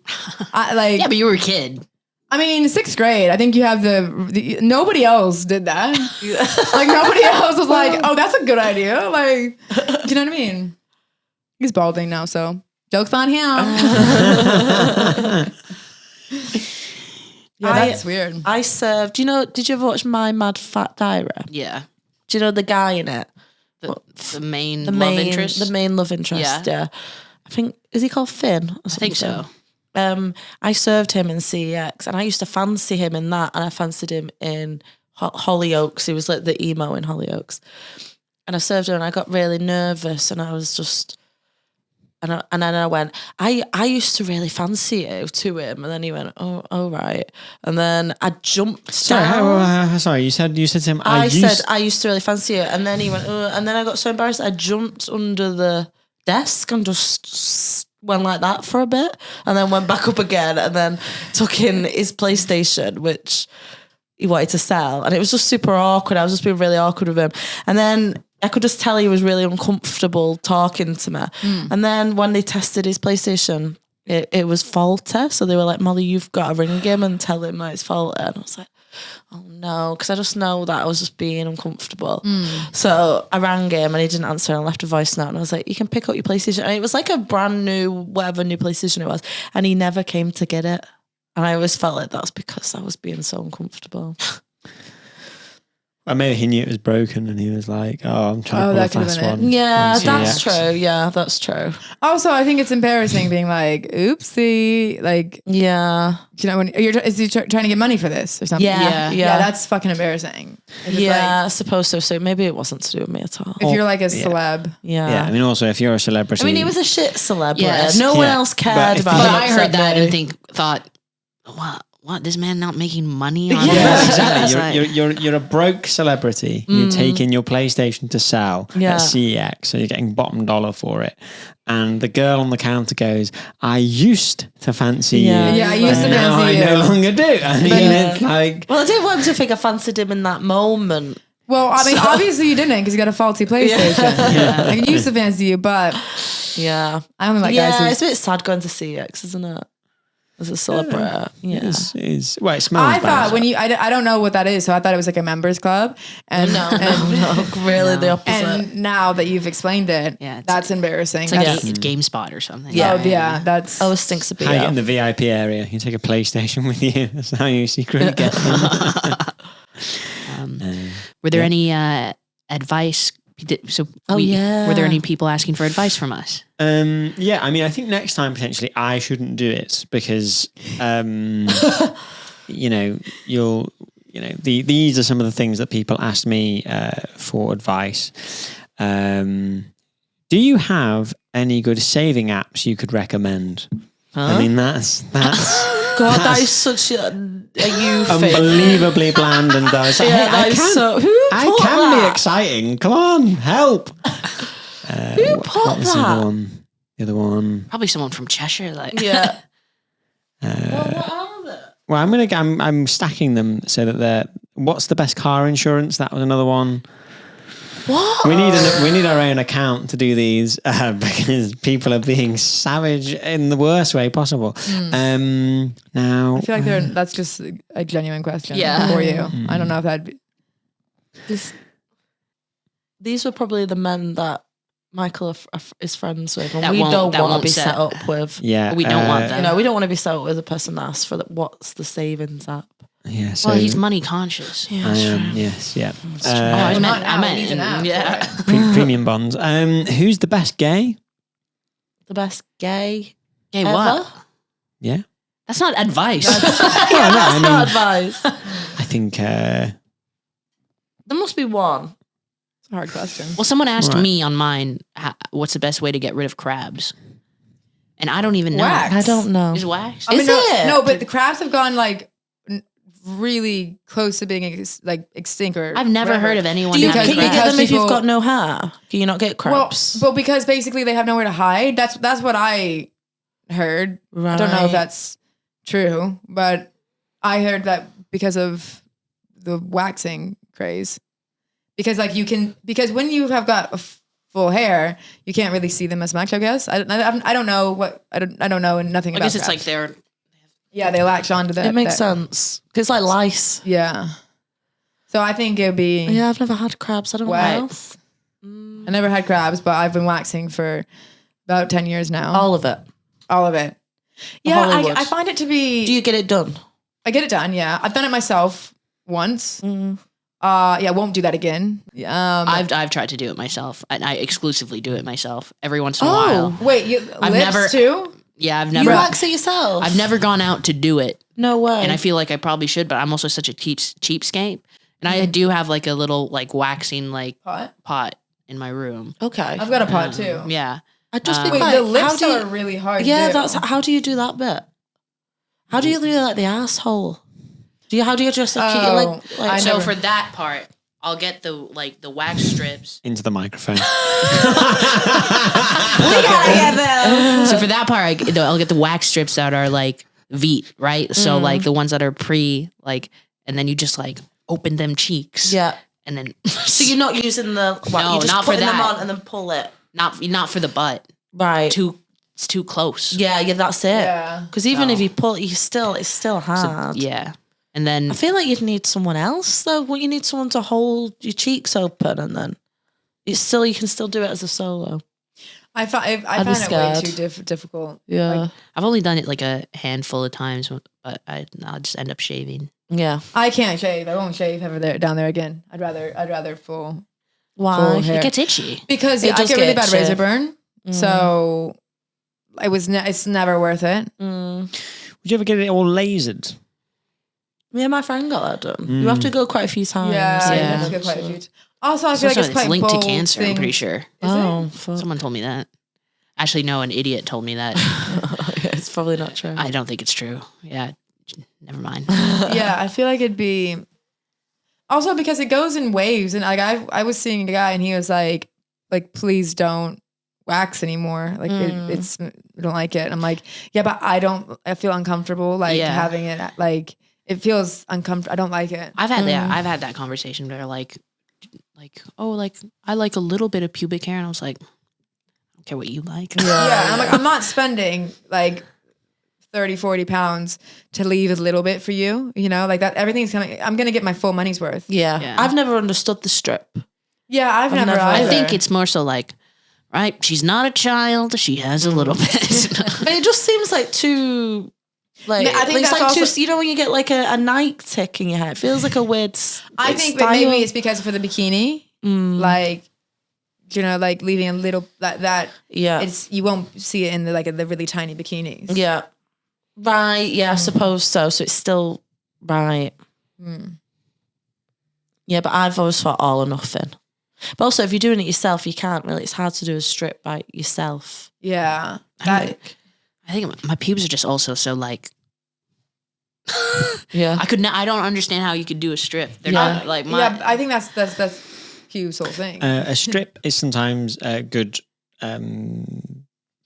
Yeah, but you were a kid. I mean, 6th grade. I think you have the nobody else did that. Like nobody else was like, oh, that's a good idea. Like, do you know what I mean? He's balding now, so joke's on him. Yeah, that's weird. I served. Did you ever watch My Mad Fat Diary? Yeah. Do you know the guy in it? The main love interest? The main love interest, yeah. I think, is he called Finn? Or I think so. I served him in CEX, and I used to fancy him in that, and I fancied him in Hollyoaks. He was like the emo in Hollyoaks. And I served him, and I got really nervous, and I was just... And then I went, I used to really fancy you to him. And then he went, oh right. And then I jumped down. Sorry, you said to him, I said, I used to really fancy you. And then he went, and then I got so embarrassed. I jumped under the desk and just went like that for a bit. And then went back up again and then took in his PlayStation, which he wanted to sell. And it was just super awkward. I was just being really awkward with him. And then I could just tell he was really uncomfortable talking to me. And then when they tested his PlayStation, it was faulty. So they were like, Molly, you've got to ring him and tell him that it's faulty. And I was like, oh no, because I just know that I was just being uncomfortable. So I rang him and he didn't answer, and I left a voice note, and I was like, you can pick up your PlayStation. And it was like a brand new, whatever new PlayStation it was. And he never came to get it. And I always felt like that's because I was being so uncomfortable. Well, maybe he knew it was broken and he was like, oh, I'm trying to pull a fast one. Yeah, that's true. Yeah, that's true. Also, I think it's embarrassing being like, oopsie. Like, yeah. You know, is he trying to get money for this or something? Yeah. Yeah, that's fucking embarrassing. Yeah, I suppose so. So maybe it wasn't to do with me at all. If you're like a celeb. Yeah, I mean, also, if you're a celebrity. I mean, he was a shit celebrity. Yes. No one else cared about him. But I heard that and thought, what? This man not making money on this? Yeah, exactly. You're a broke celebrity. You're taking your PlayStation to sell at CEX, so you're getting bottom dollar for it. And the girl on the counter goes, I used to fancy you. Yeah, I used to fancy you. I no longer do. I mean, it's like... Well, I didn't want to think I fancied him in that moment. Well, I mean, obviously you didn't because you got a faulty PlayStation. I used to fancy you, but... Yeah. I don't like guys who... it's a bit sad going to CEX, isn't it? As a celebrity, Well, it smells I bad. thought when I don't know what that is, so I thought it was like a members club. And no, really the opposite. And now that you've explained it, that's embarrassing. It's like a GameSpot or something. That's... I always stinks to be how you get in the VIP area. You take a PlayStation with you. That's how you secretly get in. Were there any advice... were there any people asking for advice from us? I mean, I think next time potentially I shouldn't do it because, these are some of the things that people ask me for advice. Do you have any good saving apps you could recommend? I mean, that's God, that is such a you thing. Unbelievably bland and dull. I can be exciting. Come on, help. Who put that? The other one. Probably someone from Cheshire. Like, yeah. What are they? Well, I'm stacking them so that they're. What's the best car insurance? That was another one. What? We need our own account to do these because people are being savage in the worst way possible. Now, I feel like that's just a genuine question for you. I don't know if that'd be. These were probably the men that Michael is friends with, and That we don't that want won't to be set- set up with. yeah, We don't want them. You know, we don't want to be set up with a person that asks for what's the savings app. Yeah, so Well, he's money conscious. I am. Yes, yeah. I meant He's an app, yeah. right? Premium bonds. Who's the best gay? The best gay Gay ever? what? Yeah. That's not advice. That's not advice. I think. There must be one. It's a hard question. Well, someone asked Right. me on mine, what's the best way to get rid of crabs? And I don't even know. Wax. I don't know. Is wax? Is it? No, but the crabs have gone like really close to being extinct. Or I've never whatever. heard of anyone Can you having get crabs. them if you've people- got no hair? Can you not get Well, crabs? but because basically they have nowhere to hide. That's what I heard. I don't know Right. if that's true, but I heard that because of the waxing craze. Because because when you have got full hair, you can't really see them as much. I guess I don't know what I don't know nothing I about. guess it's crabs. like they're. Yeah, they latch onto that. It makes that- sense. 'Cause it's like lice. Yeah. So I think it'd be Yeah, I've never had crabs. I don't know. wax. I never had crabs, but I've been waxing for about 10 years now. All of it. All of it. Yeah, Hollywood. I find it to be. Do you get it done? I get it done. Yeah, I've done it myself once. Yeah, won't do that again. I've tried to do it myself. I exclusively do it myself every once in a while. Wait, you I've lips never- too? Yeah, I've You never. wax it yourself? I've never gone out to do it, No way. and I feel like I probably should, but I'm also such a cheapskate. And I do have like a little like waxing like pot in my room. Okay. I've got a pot too. Yeah. I'd just be Wait, like, the lips how do you, are really hard. yeah, to do. that's how do you do that bit? How do you do like the asshole? How do you just like, keep your leg? I Like, So never- for that part, I'll get the wax strips. into the microphone. So for that part, I'll get the wax strips that are like Veet, right? So like the ones that are and then you just like open them cheeks. yeah. And then So you're not using the No, you're just not for putting them that. on and then pull it. not for the butt. Right. It's too close. Yeah, that's it. Yeah. Because even if you pull, it's still hard. Yeah. And then I feel like you'd need someone else though. Well, you need someone to hold your cheeks open, and then you can still do it as a solo. I be find it way scared. too difficult. Yeah, Like, I've only done it like a handful of times, but I'll just end up shaving. yeah. I can't shave. I won't shave ever down there again. I'd rather full Why? full hair. It gets itchy. Because It I does get really get bad itchy. razor burn. So it's never worth it. Would you ever get it all lasered? Yeah, my friend got that done. You have to go quite a few times. Yeah, Yeah. you have to get quite a few. Also, I feel like Also, it's quite linked to bold cancer, I'm thing. pretty sure. Is Oh, it? fuck. Someone told me that. Actually, no, an idiot told me that. Yeah, it's probably not true. I don't think it's true. Yeah, never mind. Yeah, I feel like it'd be. Also, because it goes in waves, and like I was seeing a guy, and he was like, please don't wax anymore. Like it's I don't like it. I'm like, yeah, but I feel uncomfortable having it. Like it feels uncomfortable. I don't like it. I've had that conversation where like, oh, like I like a little bit of pubic hair, and I was like, I don't care what you like. Yeah, I'm like, I'm not spending like 30, 40 pounds to leave a little bit for you. You know, like that. Everything's coming. I'm gonna get my full money's worth. yeah. Yeah. I've never understood the strip. Yeah, I've never. never- I either. think it's more so like, right, she's not a child. She has a little bit. But it just seems like too. Like, I think it's that's like also- too. You know when you get like a Nike tick in your hair, it feels like a weird. I think that maybe it's because for the bikini, like, you know, like leaving a little that. Yeah. It's you won't see it in the really tiny bikinis. Yeah. Right. Yeah, I suppose so. So it's still right. Yeah, but I've always thought all or nothing. But also, if you're doing it yourself, you can't really. It's hard to do a strip by yourself. Yeah, I think my pubes are just also so like. Yeah. I don't understand how you could do a strip. They're Yeah. not like my. yeah. I think that's Q's whole thing. A strip is sometimes good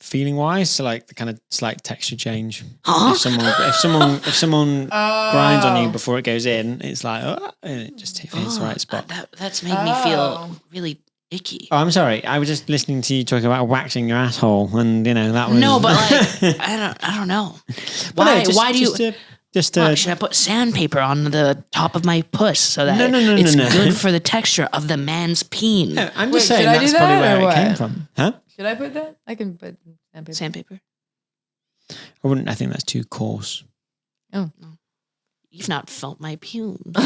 feeling wise, so like the kind of slight texture change. Huh? If someone grinds on you before it goes in, it's like and it just hits the right spot. That's made me feel really icky. Oh, I'm sorry. I was just listening to you talk about waxing your asshole, and that was No, but like I don't know. Why? Why do you? Should I put sandpaper on the top of my puss so that it's good for the texture of the man's peen? No, I'm just saying that's probably where it came from. Huh? Should I put that? I can put Sandpaper. I wouldn't. I think that's too coarse. Oh. No. You've not felt my punes. All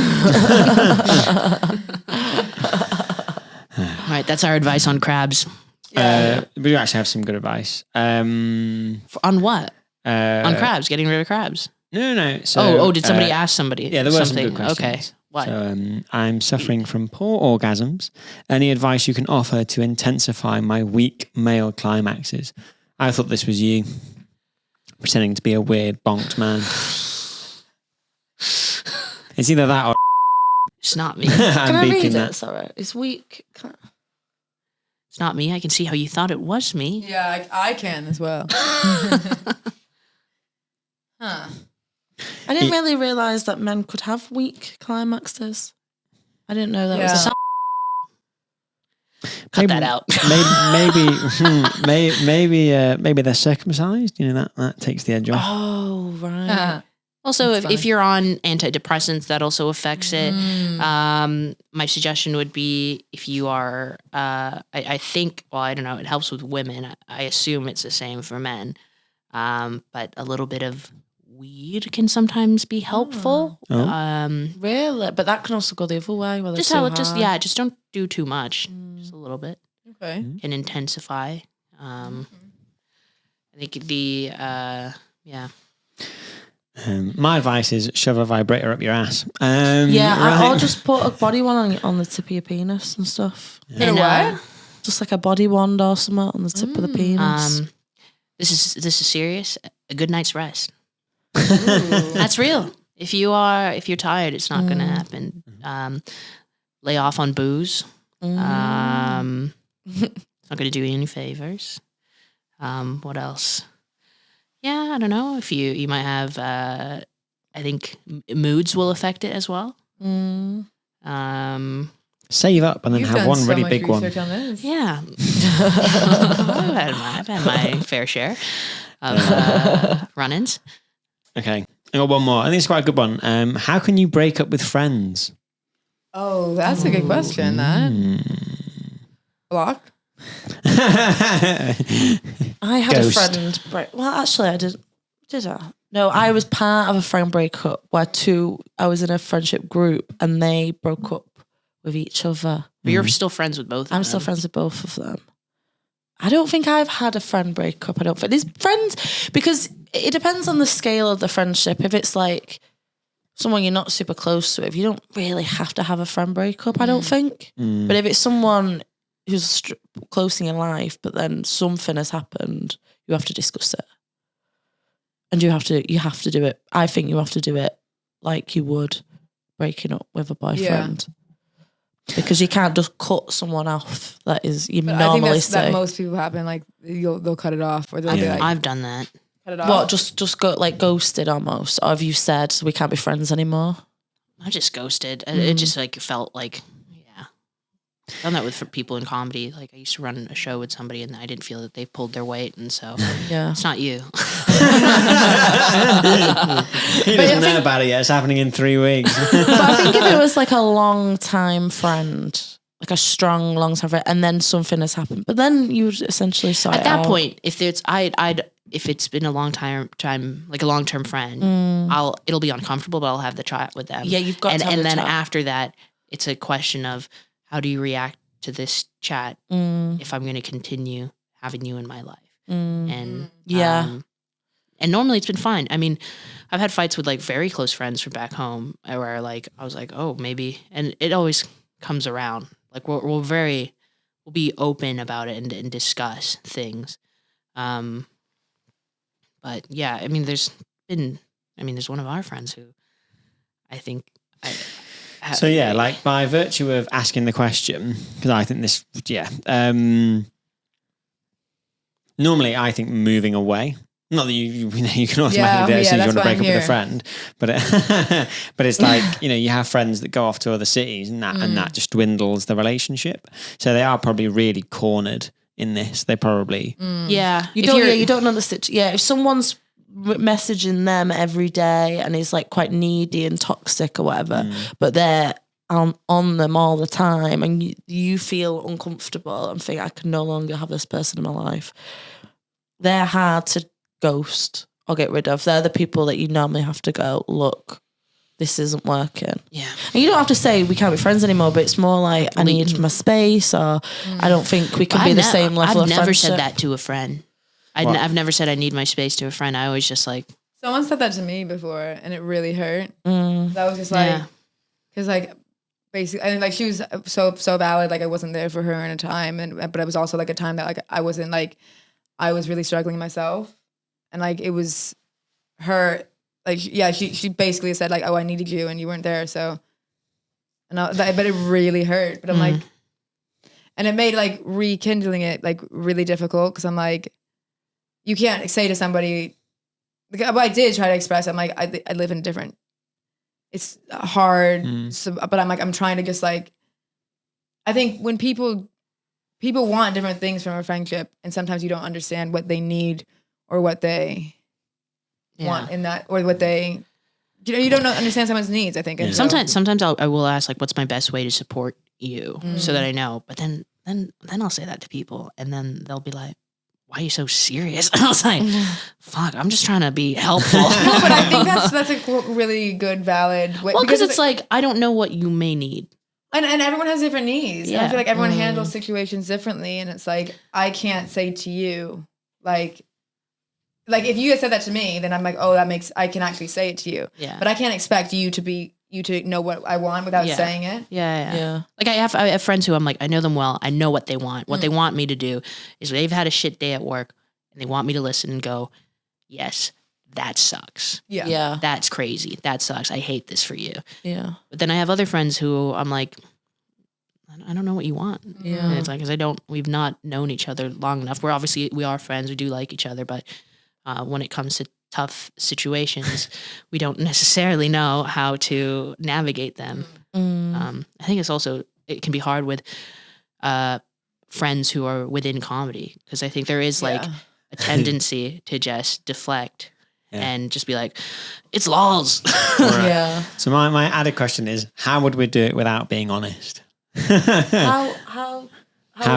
right, that's our advice on crabs. We actually have some good advice. On what? On crabs, getting rid of crabs. No. So, did somebody ask somebody? Yeah, there were something? some good questions. Okay, what? So, I'm suffering from poor orgasms. Any advice you can offer to intensify my weak male climaxes? I thought this was you, pretending to be a weird bonked man. It's either that or It's not me. Can I read it? Sorry, it's weak. It's not me. I can see how you thought it was me. Yeah, I can as well. Huh. I didn't really realise that men could have weak climaxes. I didn't know that was a Cut that out. Maybe they're circumcised. That takes the edge off. Oh, right. Also, if you're on antidepressants, that also affects it. My suggestion would be if you are, I think, well, I don't know, it helps with women. I assume it's the same for men. But a little bit of weed can sometimes be helpful. Really? But that can also go the other way. Just don't do too much. Just a little bit. Okay. Can intensify. I think my advice is shove a vibrator up your ass. I'll just put a body one on the tip of your penis and stuff. And what? Just like a body wand or something on the tip of the penis. This is serious. A good night's rest. That's real. If you're tired, it's not going to happen. Lay off on booze. It's not going to do you any favors. What else? Yeah, I don't know. If you might have, I think moods will affect it as well. Save up and then have one really big one. Yeah, I've had my fair share of run-ins. Okay, I got one more. I think it's quite a good one. How can you break up with friends? Oh, that's a good question. That block. I had a friend break. Well, actually, I did. Did I? No, I was part of a friend breakup where I was in a friendship group and they broke up with each other. But you're still friends with both of them. I'm still friends with both of them. I don't think I've had a friend breakup. I don't think there's friends, because it depends on the scale of the friendship. If it's like someone you're not super close with, you don't really have to have a friend breakup, I don't think. But if it's someone who's close in your life, but then something has happened, you have to discuss it. And you have to do it. I think you have to do it like you would breaking up with a boyfriend. Yeah. Because you can't just cut someone off that is you normally I think say. that most people happen, like they'll cut it off, or they'll be like, I've done that. Cut it off. What, just go like ghosted almost? Or have you said we can't be friends anymore? I just ghosted. It just like felt like, I've done that with people in comedy. Like I used to run a show with somebody and I didn't feel that they pulled their weight, and so it's not you. He doesn't know about it yet. It's happening in 3 weeks. But I think if it was like a long time friend, like a strong long time friend, and then something has happened, but then you would essentially sort at that point, if it's if it's been a long time like a long term friend, it'll be uncomfortable, but I'll have the chat with them. Yeah, you've got to have and the then chat. After that, it's a question of how do you react to this chat if I'm going to continue having you in my life. And and normally it's been fine. I mean, I've had fights with like very close friends from back home where like I was like, oh, maybe, and it always comes around. Like we'll be open about it and discuss things. But yeah, I mean, there's one of our friends who I think So yeah, like by virtue of asking the question, because I think this, normally I think moving away Not that you can automatically do it as soon as you want to break up with a friend, but it's like, you have friends that go off to other cities and that just dwindles the relationship. So they are probably really cornered in this. They probably you don't understand. Yeah, if someone's messaging them every day and is like quite needy and toxic or whatever, but they're on them all the time, and you feel uncomfortable and think I can no longer have this person in my life, they're hard to ghost or get rid of. They're the people that you normally have to go, look, this isn't working. Yeah. And you don't have to say we can't be friends anymore, but it's more like I need my space, or I don't think we can be the same level of friendship. I've never said that to a friend. I've never said I need my space to a friend. I always just like... Someone said that to me before and it really hurt. That was just like... Because like... Basically, and like she was so valid. Like I wasn't there for her in a time, but it was also like a time that like I wasn't like... I was really struggling myself. And like it was her, like she basically said like, oh, I needed you and you weren't there, so. But it really hurt. But I'm like, and it made like rekindling it like really difficult, because I'm like, you can't say to somebody. But I did try to express. I'm like, I live in different. It's hard, so, but I'm like, I'm trying to just like. I think when people want different things from a friendship, and sometimes you don't understand what they need. Or what they want in that, or what they, you don't understand someone's needs, I think. And sometimes I will ask like, what's my best way to support you, so that I know. But then I'll say that to people, and then they'll be like, why are you so serious? And I was like, fuck, I'm just trying to be helpful. No, but I think that's a really good, valid way. Well, because it's like, I don't know what you may need. And everyone has different needs. Yeah. And I feel like everyone handles situations differently. And it's like, I can't say to you, like if you had said that to me, then I'm like, oh, I can actually say it to you. Yeah. But I can't expect you to know what I want without saying it. Yeah. Like I have friends who I'm like, I know them well. I know what they want. What they want me to do is they've had a shit day at work and they want me to listen and go, yes, that sucks. Yeah. That's crazy. That sucks. I hate this for you. Yeah. But then I have other friends who I'm like, I don't know what you want. Yeah. And it's like, because we've not known each other long enough. We are friends. We do like each other, but when it comes to tough situations, we don't necessarily know how to navigate them. I think it can be hard with friends who are within comedy, because I think there is like a tendency to just deflect and just be like, it's lols. Yeah. So my added question is, how would we do it without being honest? How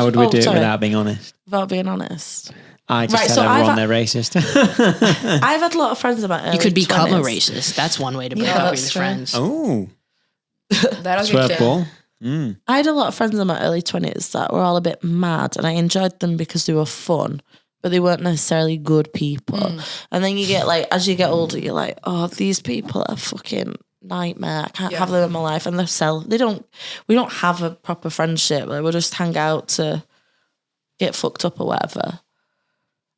would we do it without being honest? Without being honest. I just tell everyone they're racist. I've had a lot of friends in my early 20s. You could become a racist. That's one way to break up with your friends. Oh. That'll Swerve ball. I had a lot of friends in my early 20s that were all a bit mad, and I enjoyed them because they were fun, but they weren't necessarily good people. And then you get like, as you get older, you're like, oh, these people are fucking nightmare. I can't have them in my life. And we don't have a proper friendship. Like, we'll just hang out to get fucked up or whatever.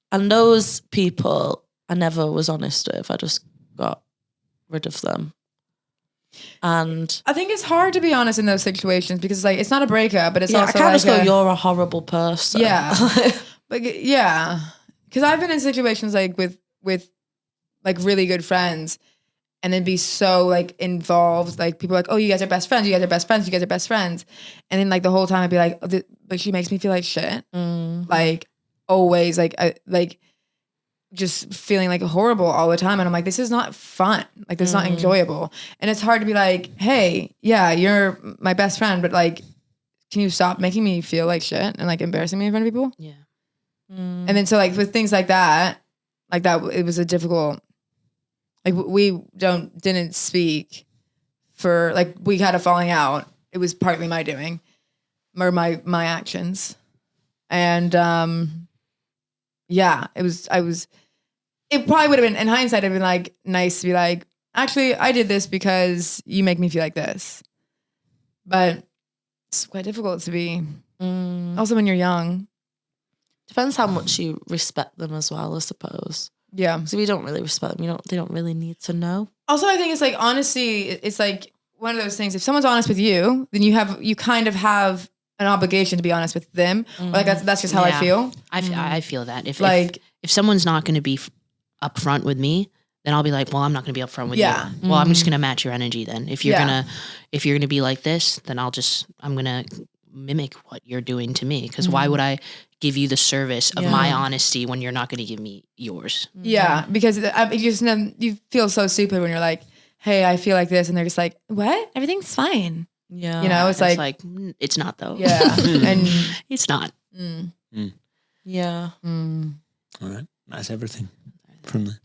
And those people I never was honest with. I just got rid of them. And I think it's hard to be honest in those situations, because like it's not a breakup, but it's also I can't like just go, you're a horrible person. Yeah. Like, yeah. Because I've been in situations like with like really good friends, and then be so like involved. Like people are like, oh, you guys are best friends. You guys are best friends. You guys are best friends. And then like the whole time I'd be like, oh, but she makes me feel like shit. Like always like just feeling like horrible all the time. And I'm like, this is not fun. Like this is not enjoyable. And it's hard to be like, hey, yeah, you're my best friend, but like, can you stop making me feel like shit and like embarrassing me in front of people? Yeah. And then so like with things like that, it was a difficult, like we didn't speak for like, we had a falling out. It was partly my doing or my actions. And yeah, it probably would have been, in hindsight, it'd been like nice to be like, actually, I did this because you make me feel like this. But it's quite difficult to be, also when you're young. Depends how much you respect them as well, I suppose. Yeah. So we don't really respect them. They don't really need to know. Also, I think it's like, honesty, it's like one of those things. If someone's honest with you, then you kind of have an obligation to be honest with them. Like that's just how I feel. I feel that if like if someone's not going to be upfront with me, then I'll be like, well, I'm not going to be upfront with Yeah. you. Well, I'm just going to match your energy then. If you're going to be like this, then I'm going to mimic what you're doing to me. Because why would I give you the service of my honesty when you're not going to give me yours? Yeah, because you feel so stupid when you're like, hey, I feel like this. And they're just like, what? Everything's fine. Yeah. You know, it's like it's not though. Yeah. And it's not. Yeah. All right. That's everything from there.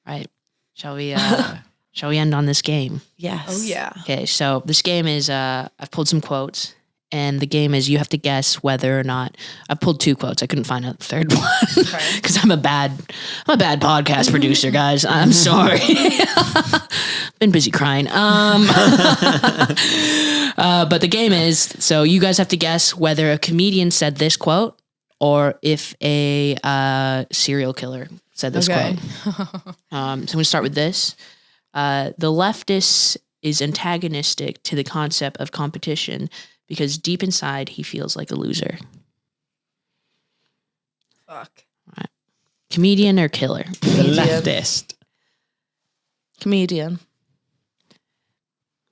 Right. Shall we end on this game? Yes. Oh yeah. Okay, so this game is I've pulled some quotes, and the game is you have to guess whether or not I've pulled 2 quotes. I couldn't find a third one because I'm a bad podcast producer, guys. I'm sorry. Been busy crying. But the game is, so you guys have to guess whether a comedian said this quote or if a serial killer said this quote. So I'm going to start with this. The leftist is antagonistic to the concept of competition because deep inside he feels like a loser. Fuck. Right. Comedian or killer? The leftist. Comedian.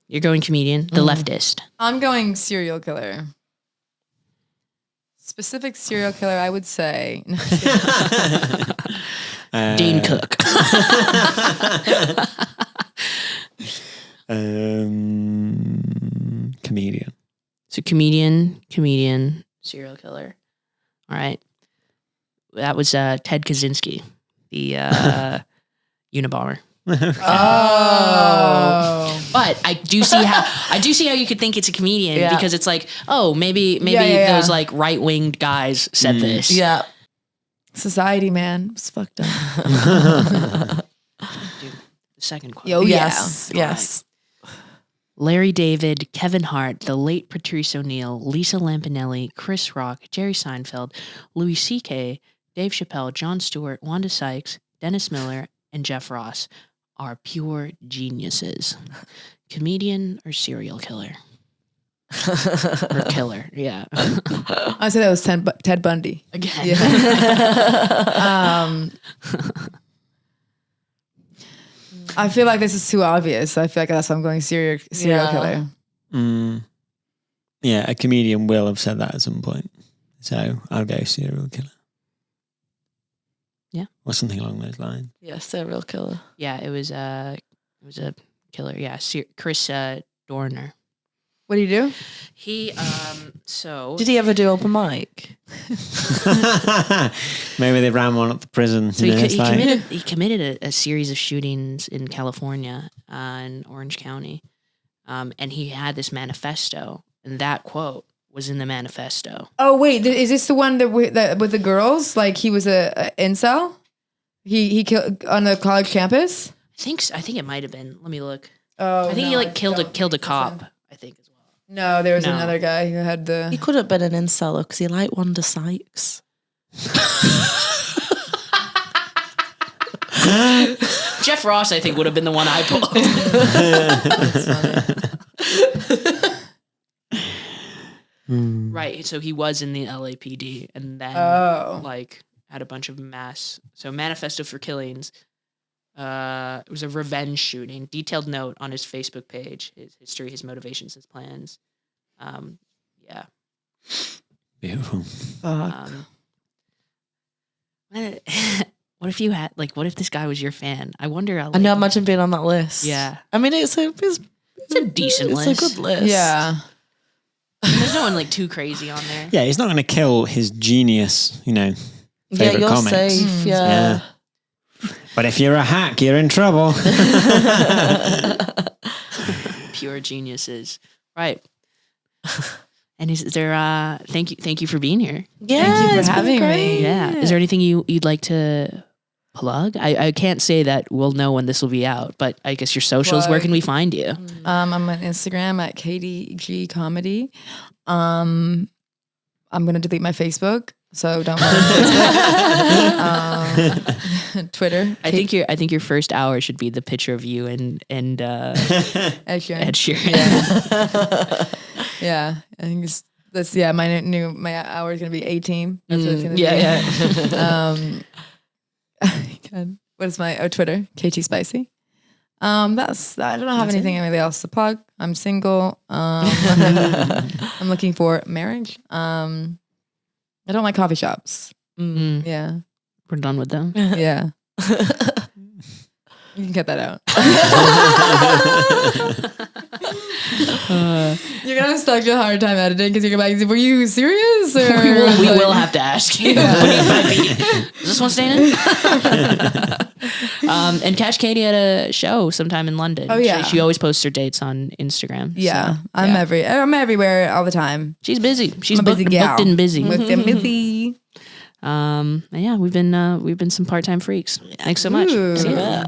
You're going comedian. The leftist. I'm going serial killer. Specific serial killer, I would say. Dean Cook. Comedian. So comedian, serial killer. All right. That was Ted Kaczynski, the Unabomber. Oh. But I do see how you could think it's a comedian because it's like, oh, maybe those like right-winged guys said this. Yeah. Society, man. It's fucked up. Dude, the second quote. Yo, Yes. yeah. Yes. Larry David, Kevin Hart, the late Patrice O'Neill, Lisa Lampanelli, Chris Rock, Jerry Seinfeld, Louis C.K., Dave Chappelle, Jon Stewart, Wanda Sykes, Dennis Miller, and Jeff Ross are pure geniuses. Comedian or serial killer? Or killer, yeah. I said that was Ted Bundy. Again. Yeah. I feel like this is too obvious. I feel like that's why I'm going serial killer. Yeah, a comedian will have said that at some point. So I'll go serial killer. Yeah. Or something along those lines. Yeah, serial killer. Yeah, it was a killer. Yeah, Chris Dorner. What do you do? He so Did he ever do open mic? Maybe they ran one at the prison. So he committed a series of shootings in California, in Orange County, and he had this manifesto, and that quote was in the manifesto. Oh wait, is this the one that with the girls? Like he was a incel? He killed on the college campus? I think it might have been. Let me look. Oh, I think he like killed a cop. I think as well. No, there was another guy who had the. He could have been an incel because he liked Wanda Sykes. Jeff Ross, I think, would have been the one I pulled. That's funny. Right. So he was in the LAPD and then like had a bunch of manifesto for killings. It was a revenge shooting. Detailed note on his Facebook page, his history, his motivations, his plans. Yeah. Beautiful. What if you had what if this guy was your fan? I wonder how, I know, imagine being on that list. Yeah. I mean, it's a decent list. It's a good list. Yeah. There's no one too crazy on there. Yeah, he's not going to kill his genius, favorite you're comics. safe. Yeah. But if you're a hack, you're in trouble. Pure geniuses. Right. And is there thank you for being here. Yeah, Thank you for it's been having great. me. Yeah. Is there anything you'd like to plug? I can't say that we'll know when this will be out, but I guess your socials, where can we find you? I'm on Instagram at KDG Comedy. I'm gonna delete my Facebook, so don't worry. Twitter. I think your first hour should be the picture of you and Ed Sheeran. Ed Sheeran. Yeah, I think that's my hour is gonna be 18. That's what it's gonna be. Yeah. God. what is my Twitter? KT Spicy. That's I don't have anything really else to plug. I'm single. I'm looking for marriage. I don't like coffee shops. Yeah, we're done with them. Yeah. You can cut that out. You're gonna have such a hard time editing because you're gonna be like, were you serious? Or we will have to ask you. Is this one staying in? And catch Katie at a show sometime in London. Oh yeah, she always posts her dates on Instagram. Yeah, so, I'm everywhere all the time. She's busy. She's busy gal. booked and busy. Booked and busy. And yeah, we've been some part-time freaks. Thanks so much. Ooh. See ya.